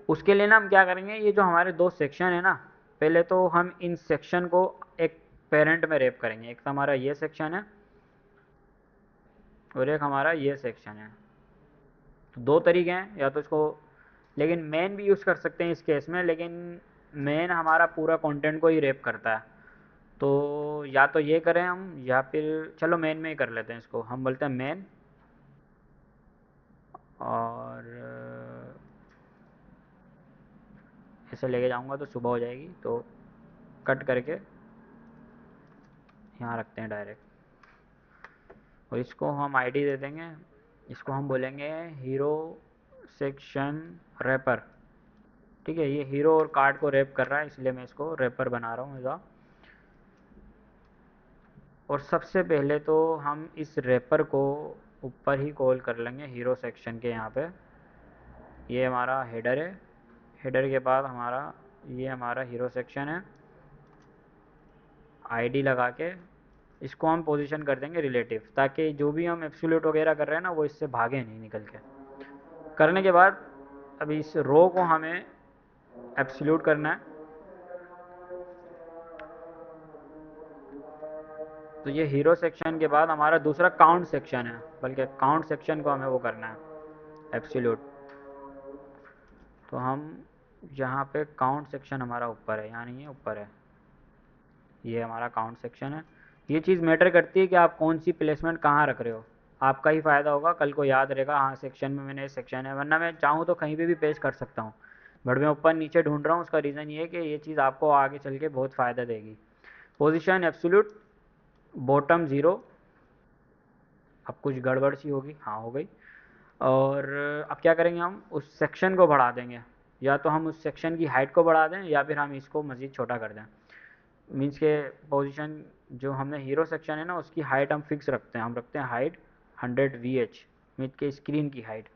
उसके लिए ना हम क्या करेंगे, ये जो हमारे 2 सेक्शन है ना, पहले तो हम इन सेक्शन को एक पेरेंट में रैप करेंगे। एक तो हमारा ये सेक्शन है और एक हमारा ये सेक्शन है। तो 2 तरीके हैं, या तो इसको, लेकिन मेन भी यूज़ कर सकते हैं इस केस में, लेकिन मेन हमारा पूरा कंटेंट को ही रैप करता है। तो या तो ये करें हम, या फिर चलो मेन में ही कर लेते हैं इसको। हम बोलते हैं मेन, और ऐसे लेके जाऊंगा तो सुबह हो जाएगी, तो कट करके यहाँ रखते हैं डायरेक्ट। और इसको हम आईडी दे देंगे। इसको हम बोलेंगे हीरो सेक्शन रैपर। ठीक है, ये हीरो और कार्ड को रैप कर रहा है इसलिए मैं इसको रैपर बना रहा हूँ ऐसा। और सबसे पहले तो हम इस रैपर को ऊपर ही कॉल कर लेंगे हीरो सेक्शन के यहाँ पे। ये हमारा हेडर है। हेडर के बाद हमारा ये हमारा हीरो सेक्शन है। आईडी लगा के इसको हम पोजीशन कर देंगे रिलेटिव, ताकि जो भी हम एब्सोल्यूट वगैरह कर रहे हैं ना वो इससे भागे नहीं निकल के। करने के बाद अभी इस रो को हमें एब्सोल्यूट करना है। तो ये हीरो सेक्शन के बाद हमारा दूसरा काउंट सेक्शन है, बल्कि काउंट सेक्शन को हमें वो करना है एब्सोल्यूट। तो हम यहाँ पे काउंट सेक्शन हमारा ऊपर है, यानी ये ऊपर है, ये हमारा काउंट सेक्शन है। ये चीज़ मैटर करती है कि आप कौन सी प्लेसमेंट कहाँ रख रहे हो। आपका ही फ़ायदा होगा, कल को याद रहेगा हाँ सेक्शन में मैंने सेक्शन है, वरना मैं चाहूँ तो कहीं पे भी पेस्ट कर सकता हूँ, बट मैं ऊपर नीचे ढूंढ रहा हूँ। उसका रीज़न ये है कि ये चीज़ आपको आगे चल के बहुत फ़ायदा देगी। पोजीशन एब्सोल्यूट, बॉटम ज़ीरो, अब कुछ गड़बड़ सी होगी, हाँ हो गई। और अब क्या करेंगे, हम उस सेक्शन को बढ़ा देंगे, या तो हम उस सेक्शन की हाइट को बढ़ा दें या फिर हम इसको मज़ीद छोटा कर दें। मीन्स के पोजीशन जो हमने हीरो सेक्शन है ना उसकी हाइट हम फिक्स रखते हैं, हम रखते हैं हाइट 100 VH, मीन्स के स्क्रीन की हाइट।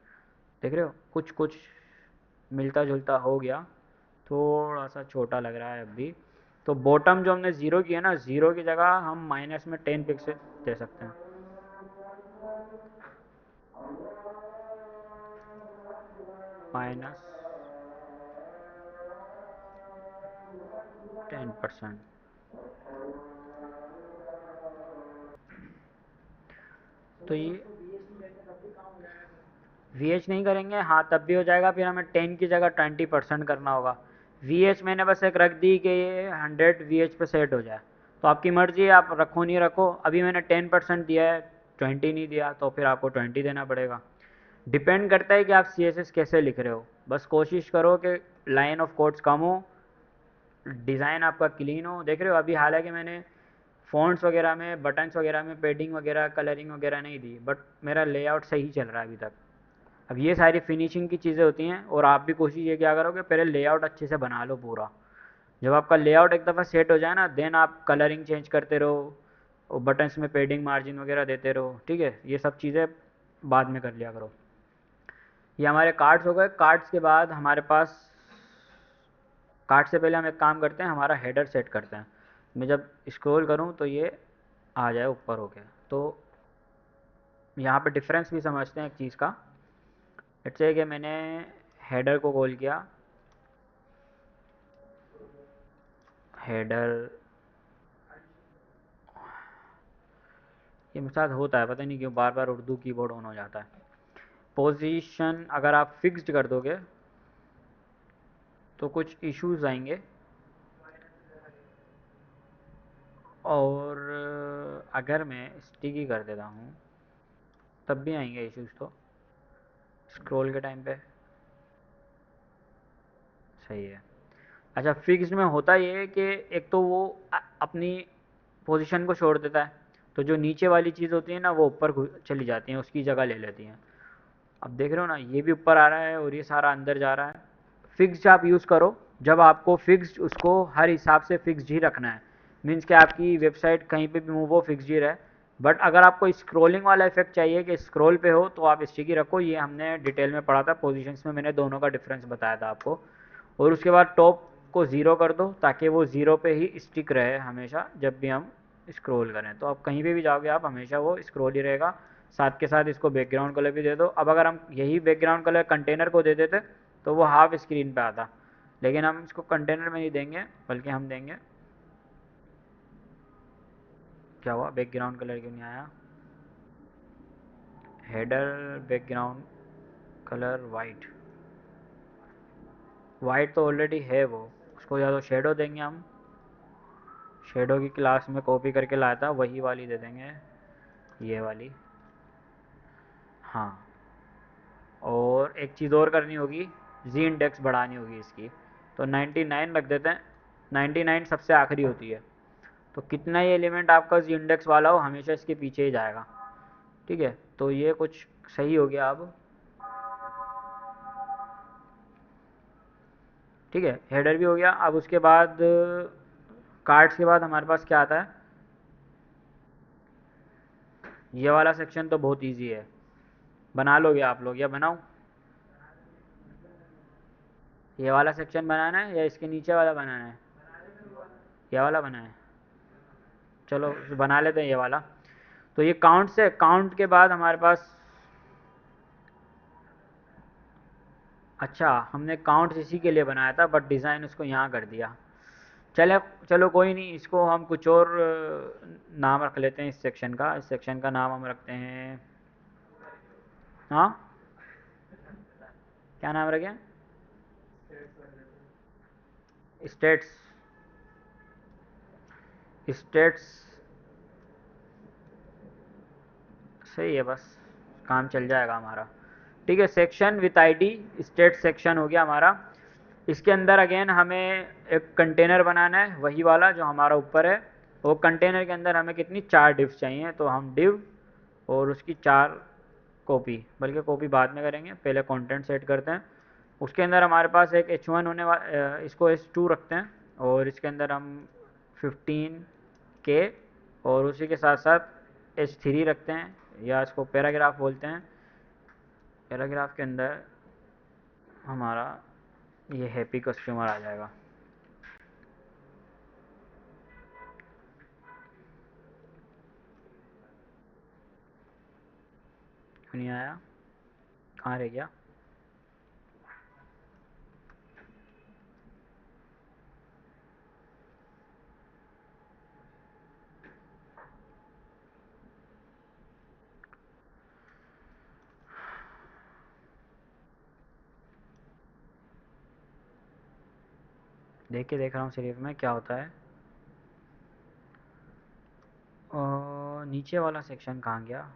देख रहे हो कुछ कुछ मिलता जुलता हो गया, थोड़ा सा छोटा लग रहा है अभी। तो बॉटम जो हमने ज़ीरो किया ना, ज़ीरो की जगह हम माइनस में 10 पिक्सल दे सकते हैं। -10%। तो ये VH नहीं करेंगे, हाँ तब भी हो जाएगा, फिर हमें 10 की जगह 20% करना होगा। VH मैंने बस एक रख दी कि ये 100 VH पे सेट हो जाए, तो आपकी मर्ज़ी है, आप रखो नहीं रखो। अभी मैंने 10% दिया है, 20 नहीं दिया, तो फिर आपको 20 देना पड़ेगा। डिपेंड करता है कि आप CSS कैसे लिख रहे हो। बस कोशिश करो कि लाइन ऑफ कोड्स कम हो, डिज़ाइन आपका क्लीन हो। देख रहे हो अभी हालांकि मैंने फ़ॉन्ट्स वगैरह में, बटन्स वगैरह में पेडिंग वगैरह, कलरिंग वगैरह नहीं दी, बट मेरा लेआउट सही चल रहा है अभी तक। अब ये सारी फिनिशिंग की चीज़ें होती हैं, और आप भी कोशिश ये क्या करो कि पहले लेआउट अच्छे से बना लो पूरा। जब आपका लेआउट एक दफ़ा सेट हो जाए ना, देन आप कलरिंग चेंज करते रहो और बटन्स में पेडिंग मार्जिन वगैरह देते रहो, ठीक है। ये सब चीज़ें बाद में कर लिया करो। ये हमारे कार्ड्स हो गए। कार्ड्स के बाद हमारे पास, कार्ड से पहले हम एक काम करते हैं, हमारा हेडर सेट करते हैं। मैं जब स्क्रॉल करूं तो ये आ जाए ऊपर हो गया। तो यहाँ पे डिफरेंस भी समझते हैं एक चीज़ का। लेट्स से कि मैंने हेडर को कॉल किया, हेडर, ये मेरे साथ होता है पता नहीं क्यों, बार बार उर्दू कीबोर्ड ऑन हो जाता है। पोजीशन अगर आप फिक्स्ड कर दोगे तो कुछ इश्यूज आएंगे, और अगर मैं स्टिकी कर देता हूँ तब भी आएंगे इश्यूज। तो स्क्रॉल के टाइम पे सही है। अच्छा, फिक्स्ड में होता ये है कि एक तो वो अपनी पोजीशन को छोड़ देता है, तो जो नीचे वाली चीज़ होती है ना वो ऊपर चली जाती हैं, उसकी जगह ले लेती हैं। अब देख रहे हो ना, ये भी ऊपर आ रहा है और ये सारा अंदर जा रहा है। फिक्स्ड आप यूज़ करो जब आपको फिक्स्ड, उसको हर हिसाब से फिक्स्ड ही रखना है। मीन्स कि आपकी वेबसाइट कहीं पे भी मूव हो, फिक्स्ड ही रहे। बट अगर आपको स्क्रॉलिंग वाला इफेक्ट चाहिए कि स्क्रॉल पे हो, तो आप स्टिकी रखो। ये हमने डिटेल में पढ़ा था पोजीशंस में, मैंने दोनों का डिफरेंस बताया था आपको। और उसके बाद टॉप को ज़ीरो कर दो ताकि वो ज़ीरो पे ही स्टिक रहे हमेशा, जब भी हम स्क्रॉल करें। तो आप कहीं पे भी जाओगे आप, हमेशा वो स्क्रॉल ही रहेगा। साथ के साथ इसको बैकग्राउंड कलर भी दे दो। अब अगर हम यही बैकग्राउंड कलर कंटेनर को दे देते तो वो हाफ स्क्रीन पे आता, लेकिन हम इसको कंटेनर में नहीं देंगे, बल्कि हम देंगे, क्या हुआ बैकग्राउंड कलर क्यों नहीं आया, header background colour white. White तो ऑलरेडी है वो, उसको या तो शेडो देंगे हम, शेडो की क्लास में कॉपी करके लाया था वही वाली दे देंगे, ये वाली। हाँ, और एक चीज़ और करनी होगी, जी इंडेक्स बढ़ानी होगी इसकी। तो 99 रख देते हैं, 99 सबसे आखिरी होती है। तो कितना ही एलिमेंट आपका जी इंडेक्स वाला हो, हमेशा इसके पीछे ही जाएगा, ठीक है। तो ये कुछ सही हो गया अब, ठीक है। हेडर भी हो गया। अब उसके बाद कार्ड्स के बाद हमारे पास क्या आता है, ये वाला सेक्शन तो बहुत इजी है, बना लोगे आप लोग या बनाऊँ? ये वाला सेक्शन बनाना है या इसके नीचे वाला बनाना है? ये वाला बनाए, चलो बना लेते हैं ये वाला। तो ये काउंट से, काउंट के बाद हमारे पास, अच्छा हमने काउंट इसी के लिए बनाया था बट डिज़ाइन उसको यहाँ कर दिया। चले, चलो कोई नहीं, इसको हम कुछ और नाम रख लेते हैं इस सेक्शन का। इस सेक्शन का नाम हम रखते हैं, हाँ क्या नाम रखें, स्टेट्स, स्टेट्स सही है, बस काम चल जाएगा हमारा, ठीक है। Section with ID state section हो गया हमारा। इसके अंदर अगेन हमें एक कंटेनर बनाना है, वही वाला जो हमारा ऊपर है। वो कंटेनर के अंदर हमें कितनी, 4 डिव्स चाहिए। तो हम डिव और उसकी 4 कॉपी, बल्कि कॉपी बाद में करेंगे, पहले कंटेंट सेट करते हैं। उसके अंदर हमारे पास एक H1 इसको H2 रखते हैं, और इसके अंदर हम 15K और उसी के साथ साथ H3 रखते हैं, या इसको पैराग्राफ बोलते हैं। पैराग्राफ के अंदर हमारा ये हैप्पी कस्टमर आ जाएगा। नहीं आया? कहाँ रह गया? देख रहा हूँ सिर्फ में क्या होता है। और नीचे वाला सेक्शन कहाँ गया?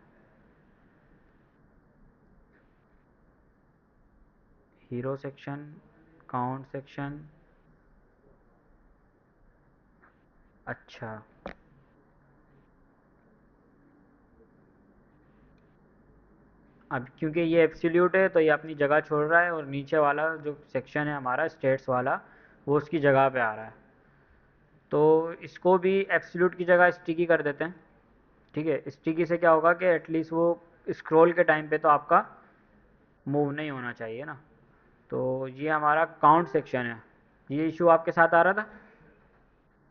Hero section, count section. अच्छा, अब क्योंकि ये एब्सोल्यूट है तो ये अपनी जगह छोड़ रहा है, और नीचे वाला जो सेक्शन है हमारा स्टेट्स वाला, वो उसकी जगह पे आ रहा है। तो इसको भी एब्सोल्यूट की जगह स्टिकी कर देते हैं। ठीक है, स्टिकी से क्या होगा कि एटलीस्ट वो स्क्रॉल के टाइम पे तो आपका मूव नहीं होना चाहिए ना। तो ये हमारा काउंट सेक्शन है। ये इशू आपके साथ आ रहा था?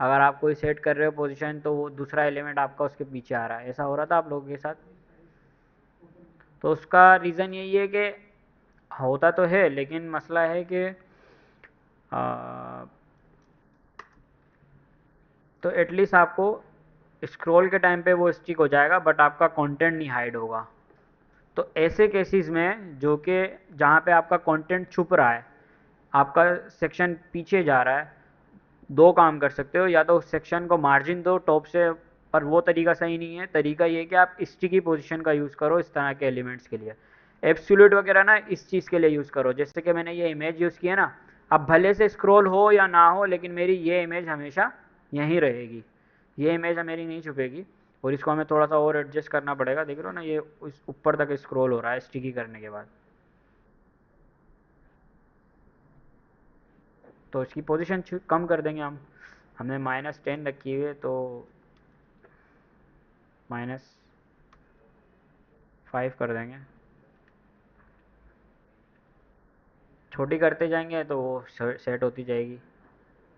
अगर आप कोई सेट कर रहे हो पोजीशन, तो वो दूसरा एलिमेंट आपका उसके पीछे आ रहा है, ऐसा हो रहा था आप लोगों के साथ? तो उसका रीज़न यही है कि होता तो है, लेकिन मसला है कि तो एटलीस्ट आपको स्क्रॉल के टाइम पे वो स्टिक हो जाएगा, बट आपका कंटेंट नहीं हाइड होगा। तो ऐसे केसेस में जो कि जहाँ पे आपका कंटेंट छुप रहा है, आपका सेक्शन पीछे जा रहा है, दो काम कर सकते हो। या तो उस सेक्शन को मार्जिन दो टॉप से, पर वो तरीका सही नहीं है। तरीका ये है कि आप स्टिकी पोजीशन का यूज़ करो इस तरह के एलिमेंट्स के लिए। एब्सोल्यूट वगैरह ना इस चीज़ के लिए यूज़ करो, जैसे कि मैंने ये इमेज यूज़ की है ना। अब भले से स्क्रॉल हो या ना हो, लेकिन मेरी ये इमेज हमेशा यहीं रहेगी, ये इमेज मेरी नहीं छुपेगी। और इसको हमें थोड़ा सा और एडजस्ट करना पड़ेगा। देख रहे हो ना, ये उस ऊपर तक स्क्रॉल हो रहा है स्टिकी करने के बाद। तो इसकी पोजीशन कम कर देंगे हम। हमने -10 रखी हुई है, तो -5 कर देंगे। छोटी करते जाएंगे तो वो सेट होती जाएगी।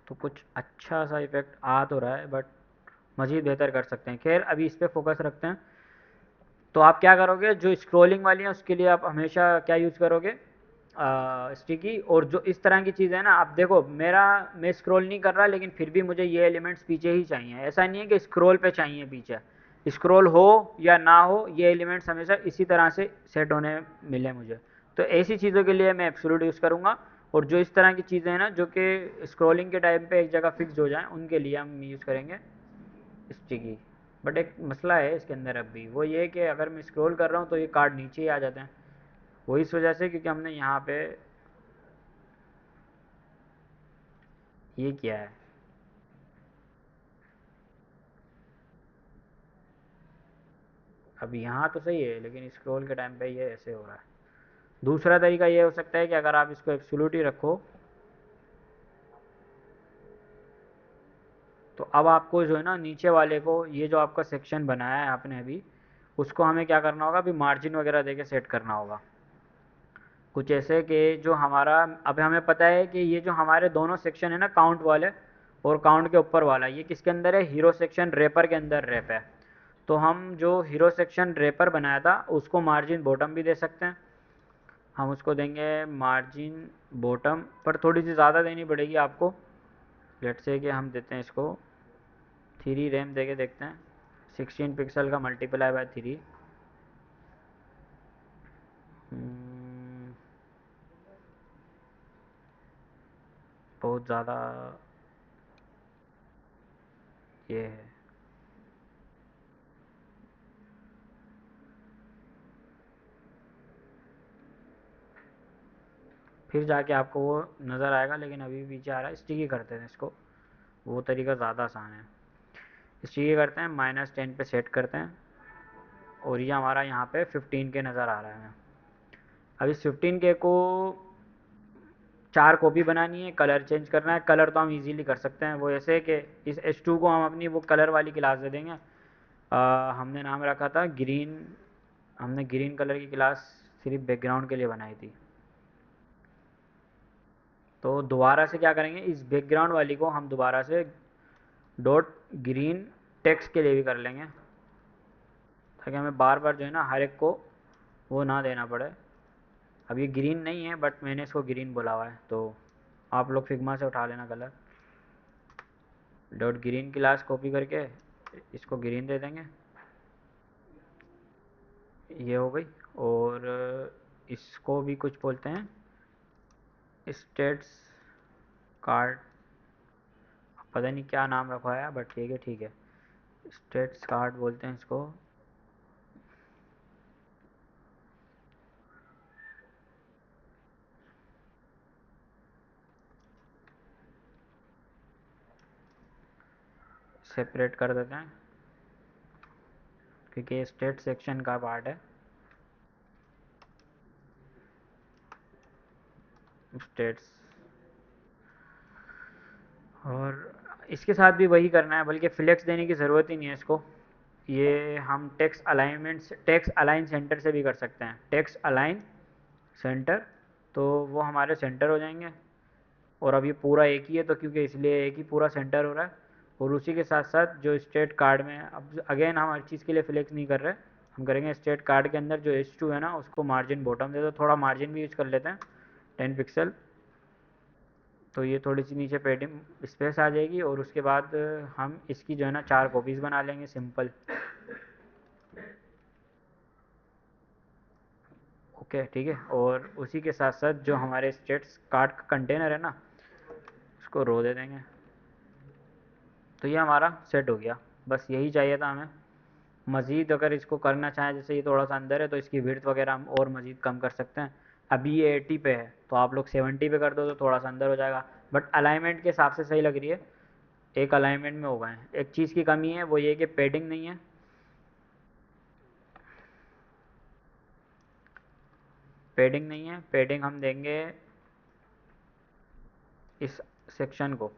तो कुछ अच्छा सा इफेक्ट आ तो रहा है, बट मज़ीद बेहतर कर सकते हैं। खैर, अभी इस पर फोकस रखते हैं। तो आप क्या करोगे, जो स्क्रॉलिंग वाली है उसके लिए आप हमेशा क्या यूज़ करोगे? स्टिकी। और जो इस तरह की चीज़ है ना, आप देखो मेरा, मैं स्क्रॉल नहीं कर रहा, लेकिन फिर भी मुझे ये एलिमेंट्स पीछे ही चाहिए। ऐसा नहीं है कि स्क्रॉल पे चाहिए पीछे, स्क्रॉल हो या ना हो, ये एलिमेंट्स हमेशा इसी तरह से सेट होने मिले मुझे। तो ऐसी चीज़ों के लिए मैं एब्सोल्यूट यूज़ करूँगा। और जो इस तरह की चीज़ें हैं ना, जो कि स्क्रॉलिंग के टाइम पे एक जगह फिक्स हो जाएं, उनके लिए हम यूज़ करेंगे स्टिकी। बट एक मसला है इसके अंदर अब भी, वो ये कि अगर मैं स्क्रॉल कर रहा हूँ तो ये कार्ड नीचे ही आ जाते हैं। वो इस वजह से क्योंकि हमने यहाँ पे ये किया है। अब यहाँ तो सही है, लेकिन स्क्रॉल के टाइम पे ये ऐसे हो रहा है। दूसरा तरीका ये हो सकता है कि अगर आप इसको एब्सोल्यूट ही रखो, तो अब आपको जो है ना, नीचे वाले को, ये जो आपका सेक्शन बनाया है आपने अभी, उसको हमें क्या करना होगा, अभी मार्जिन वगैरह देके सेट करना होगा। कुछ ऐसे कि जो हमारा, अब हमें पता है कि ये जो हमारे दोनों सेक्शन है ना, काउंट वाले और काउंट के ऊपर वाला, ये किसके अंदर है? हीरो सेक्शन रेपर के अंदर रैप है। तो हम जो हीरो सेक्शन रेपर बनाया था, उसको मार्जिन बॉटम भी दे सकते हैं। हम उसको देंगे मार्जिन बॉटम, पर थोड़ी सी ज़्यादा देनी पड़ेगी आपको। लेट्स से कि हम देते हैं इसको 3 रैम दे के देखते हैं। 16 पिक्सल का मल्टीप्लाई बाय 3। बहुत ज़्यादा ये है। फिर जाके आपको वो नज़र आएगा, लेकिन अभी भी पीछे आ रहा है। स्टिकी करते हैं इसको, वो तरीका ज़्यादा आसान है। स्टिकी करते हैं, -10 पे सेट करते हैं। और ये हमारा यहाँ पे 15 के नज़र आ रहा है। अब इस 15 के को 4 कॉपी बनानी है, कलर चेंज करना है। कलर तो हम इजीली कर सकते हैं, वो ऐसे कि इस H2 को हम अपनी वो कलर वाली क्लास दे देंगे। हमने नाम रखा था ग्रीन, हमने ग्रीन कलर की क्लास सिर्फ बैकग्राउंड के लिए बनाई थी। तो दोबारा से क्या करेंगे, इस बैकग्राउंड वाली को हम दोबारा से डॉट ग्रीन टेक्स्ट के लिए भी कर लेंगे, ताकि हमें बार बार जो है ना हर एक को वो ना देना पड़े। अब ये ग्रीन नहीं है बट मैंने इसको ग्रीन बोला हुआ है, तो आप लोग फिग्मा से उठा लेना colour. Dot green class copy करके इसको ग्रीन दे देंगे, ये हो गई। और इसको भी कुछ बोलते हैं स्टेट्स कार्ड, पता नहीं क्या नाम रखा है बट ठीक है, ठीक है, स्टेट्स कार्ड बोलते हैं इसको। सेपरेट कर देते हैं क्योंकि ये स्टेट सेक्शन का पार्ट है। स्टेट्स, और इसके साथ भी वही करना है, बल्कि फ्लेक्स देने की ज़रूरत ही नहीं है इसको। ये हम text alignment, text align centre से भी कर सकते हैं। टेक्स्ट अलाइन सेंटर, तो वो हमारे सेंटर हो जाएंगे। और अब ये पूरा एक ही है तो क्योंकि इसलिए एक ही पूरा सेंटर हो रहा है। और उसी के साथ साथ जो स्टेट कार्ड में, अब अगेन हम हर चीज़ के लिए फ्लेक्स नहीं कर रहे, हम करेंगे स्टेट कार्ड के अंदर जो H2 है ना उसको मार्जिन बॉटम दे दो, थोड़ा मार्जिन भी यूज कर लेते हैं 10 पिक्सल। तो ये थोड़ी सी नीचे पेडिंग स्पेस आ जाएगी। और उसके बाद हम इसकी जो है ना 4 कॉपीज़ बना लेंगे सिंपल। ओके ठीक है। और उसी के साथ साथ जो हमारे स्टेट्स कार्ड का कंटेनर है ना उसको रो दे देंगे। तो ये हमारा सेट हो गया, बस यही चाहिए था हमें। मज़ीद अगर इसको करना चाहें, जैसे ये थोड़ा सा अंदर है तो इसकी विड्थ वगैरह हम और मज़ीद कम कर सकते हैं। अभी ये 80 पे है तो आप लोग 70 पे कर दो तो थोड़ा सा अंदर हो जाएगा, बट अलाइनमेंट के हिसाब से सही लग रही है। एक अलाइनमेंट में हो गए हैं। एक चीज़ की कमी है, वो ये कि पेडिंग नहीं है। पेडिंग नहीं है, पेडिंग हम देंगे इस सेक्शन को।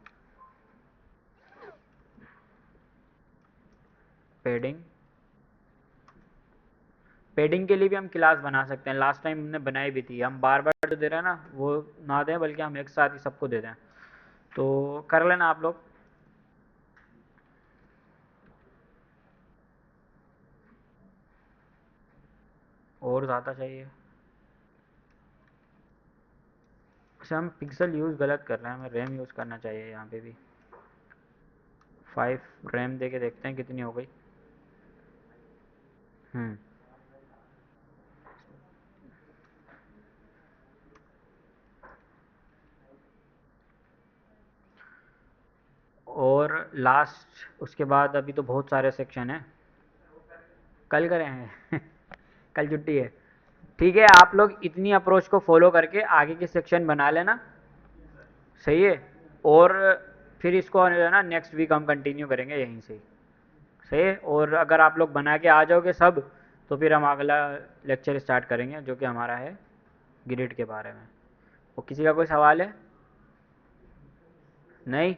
पेडिंग, पेडिंग के लिए भी हम क्लास बना सकते हैं, लास्ट टाइम हमने बनाई भी थी। हम बार बार जो दे रहे हैं ना वो ना दें, बल्कि हम एक साथ ही सबको दे दें। तो कर लेना आप लोग। और ज़्यादा चाहिए, वैसे हम पिक्सल यूज़ गलत कर रहे हैं, हमें रैम यूज़ करना चाहिए यहाँ पे भी। 5 रैम दे के देखते हैं कितनी हो गई। हम्म। और लास्ट उसके बाद अभी तो बहुत सारे सेक्शन हैं, कल करें हैं कल छुट्टी है। ठीक है, आप लोग इतनी अप्रोच को फॉलो करके आगे के सेक्शन बना लेना, सही है। और फिर इसको जो है ना नेक्स्ट वीक हम कंटिन्यू करेंगे यहीं से, सही है। और अगर आप लोग बना के आ जाओगे सब, तो फिर हम अगला लेक्चर स्टार्ट करेंगे जो कि हमारा है ग्रिड के बारे में। और किसी का कोई सवाल है? नहीं।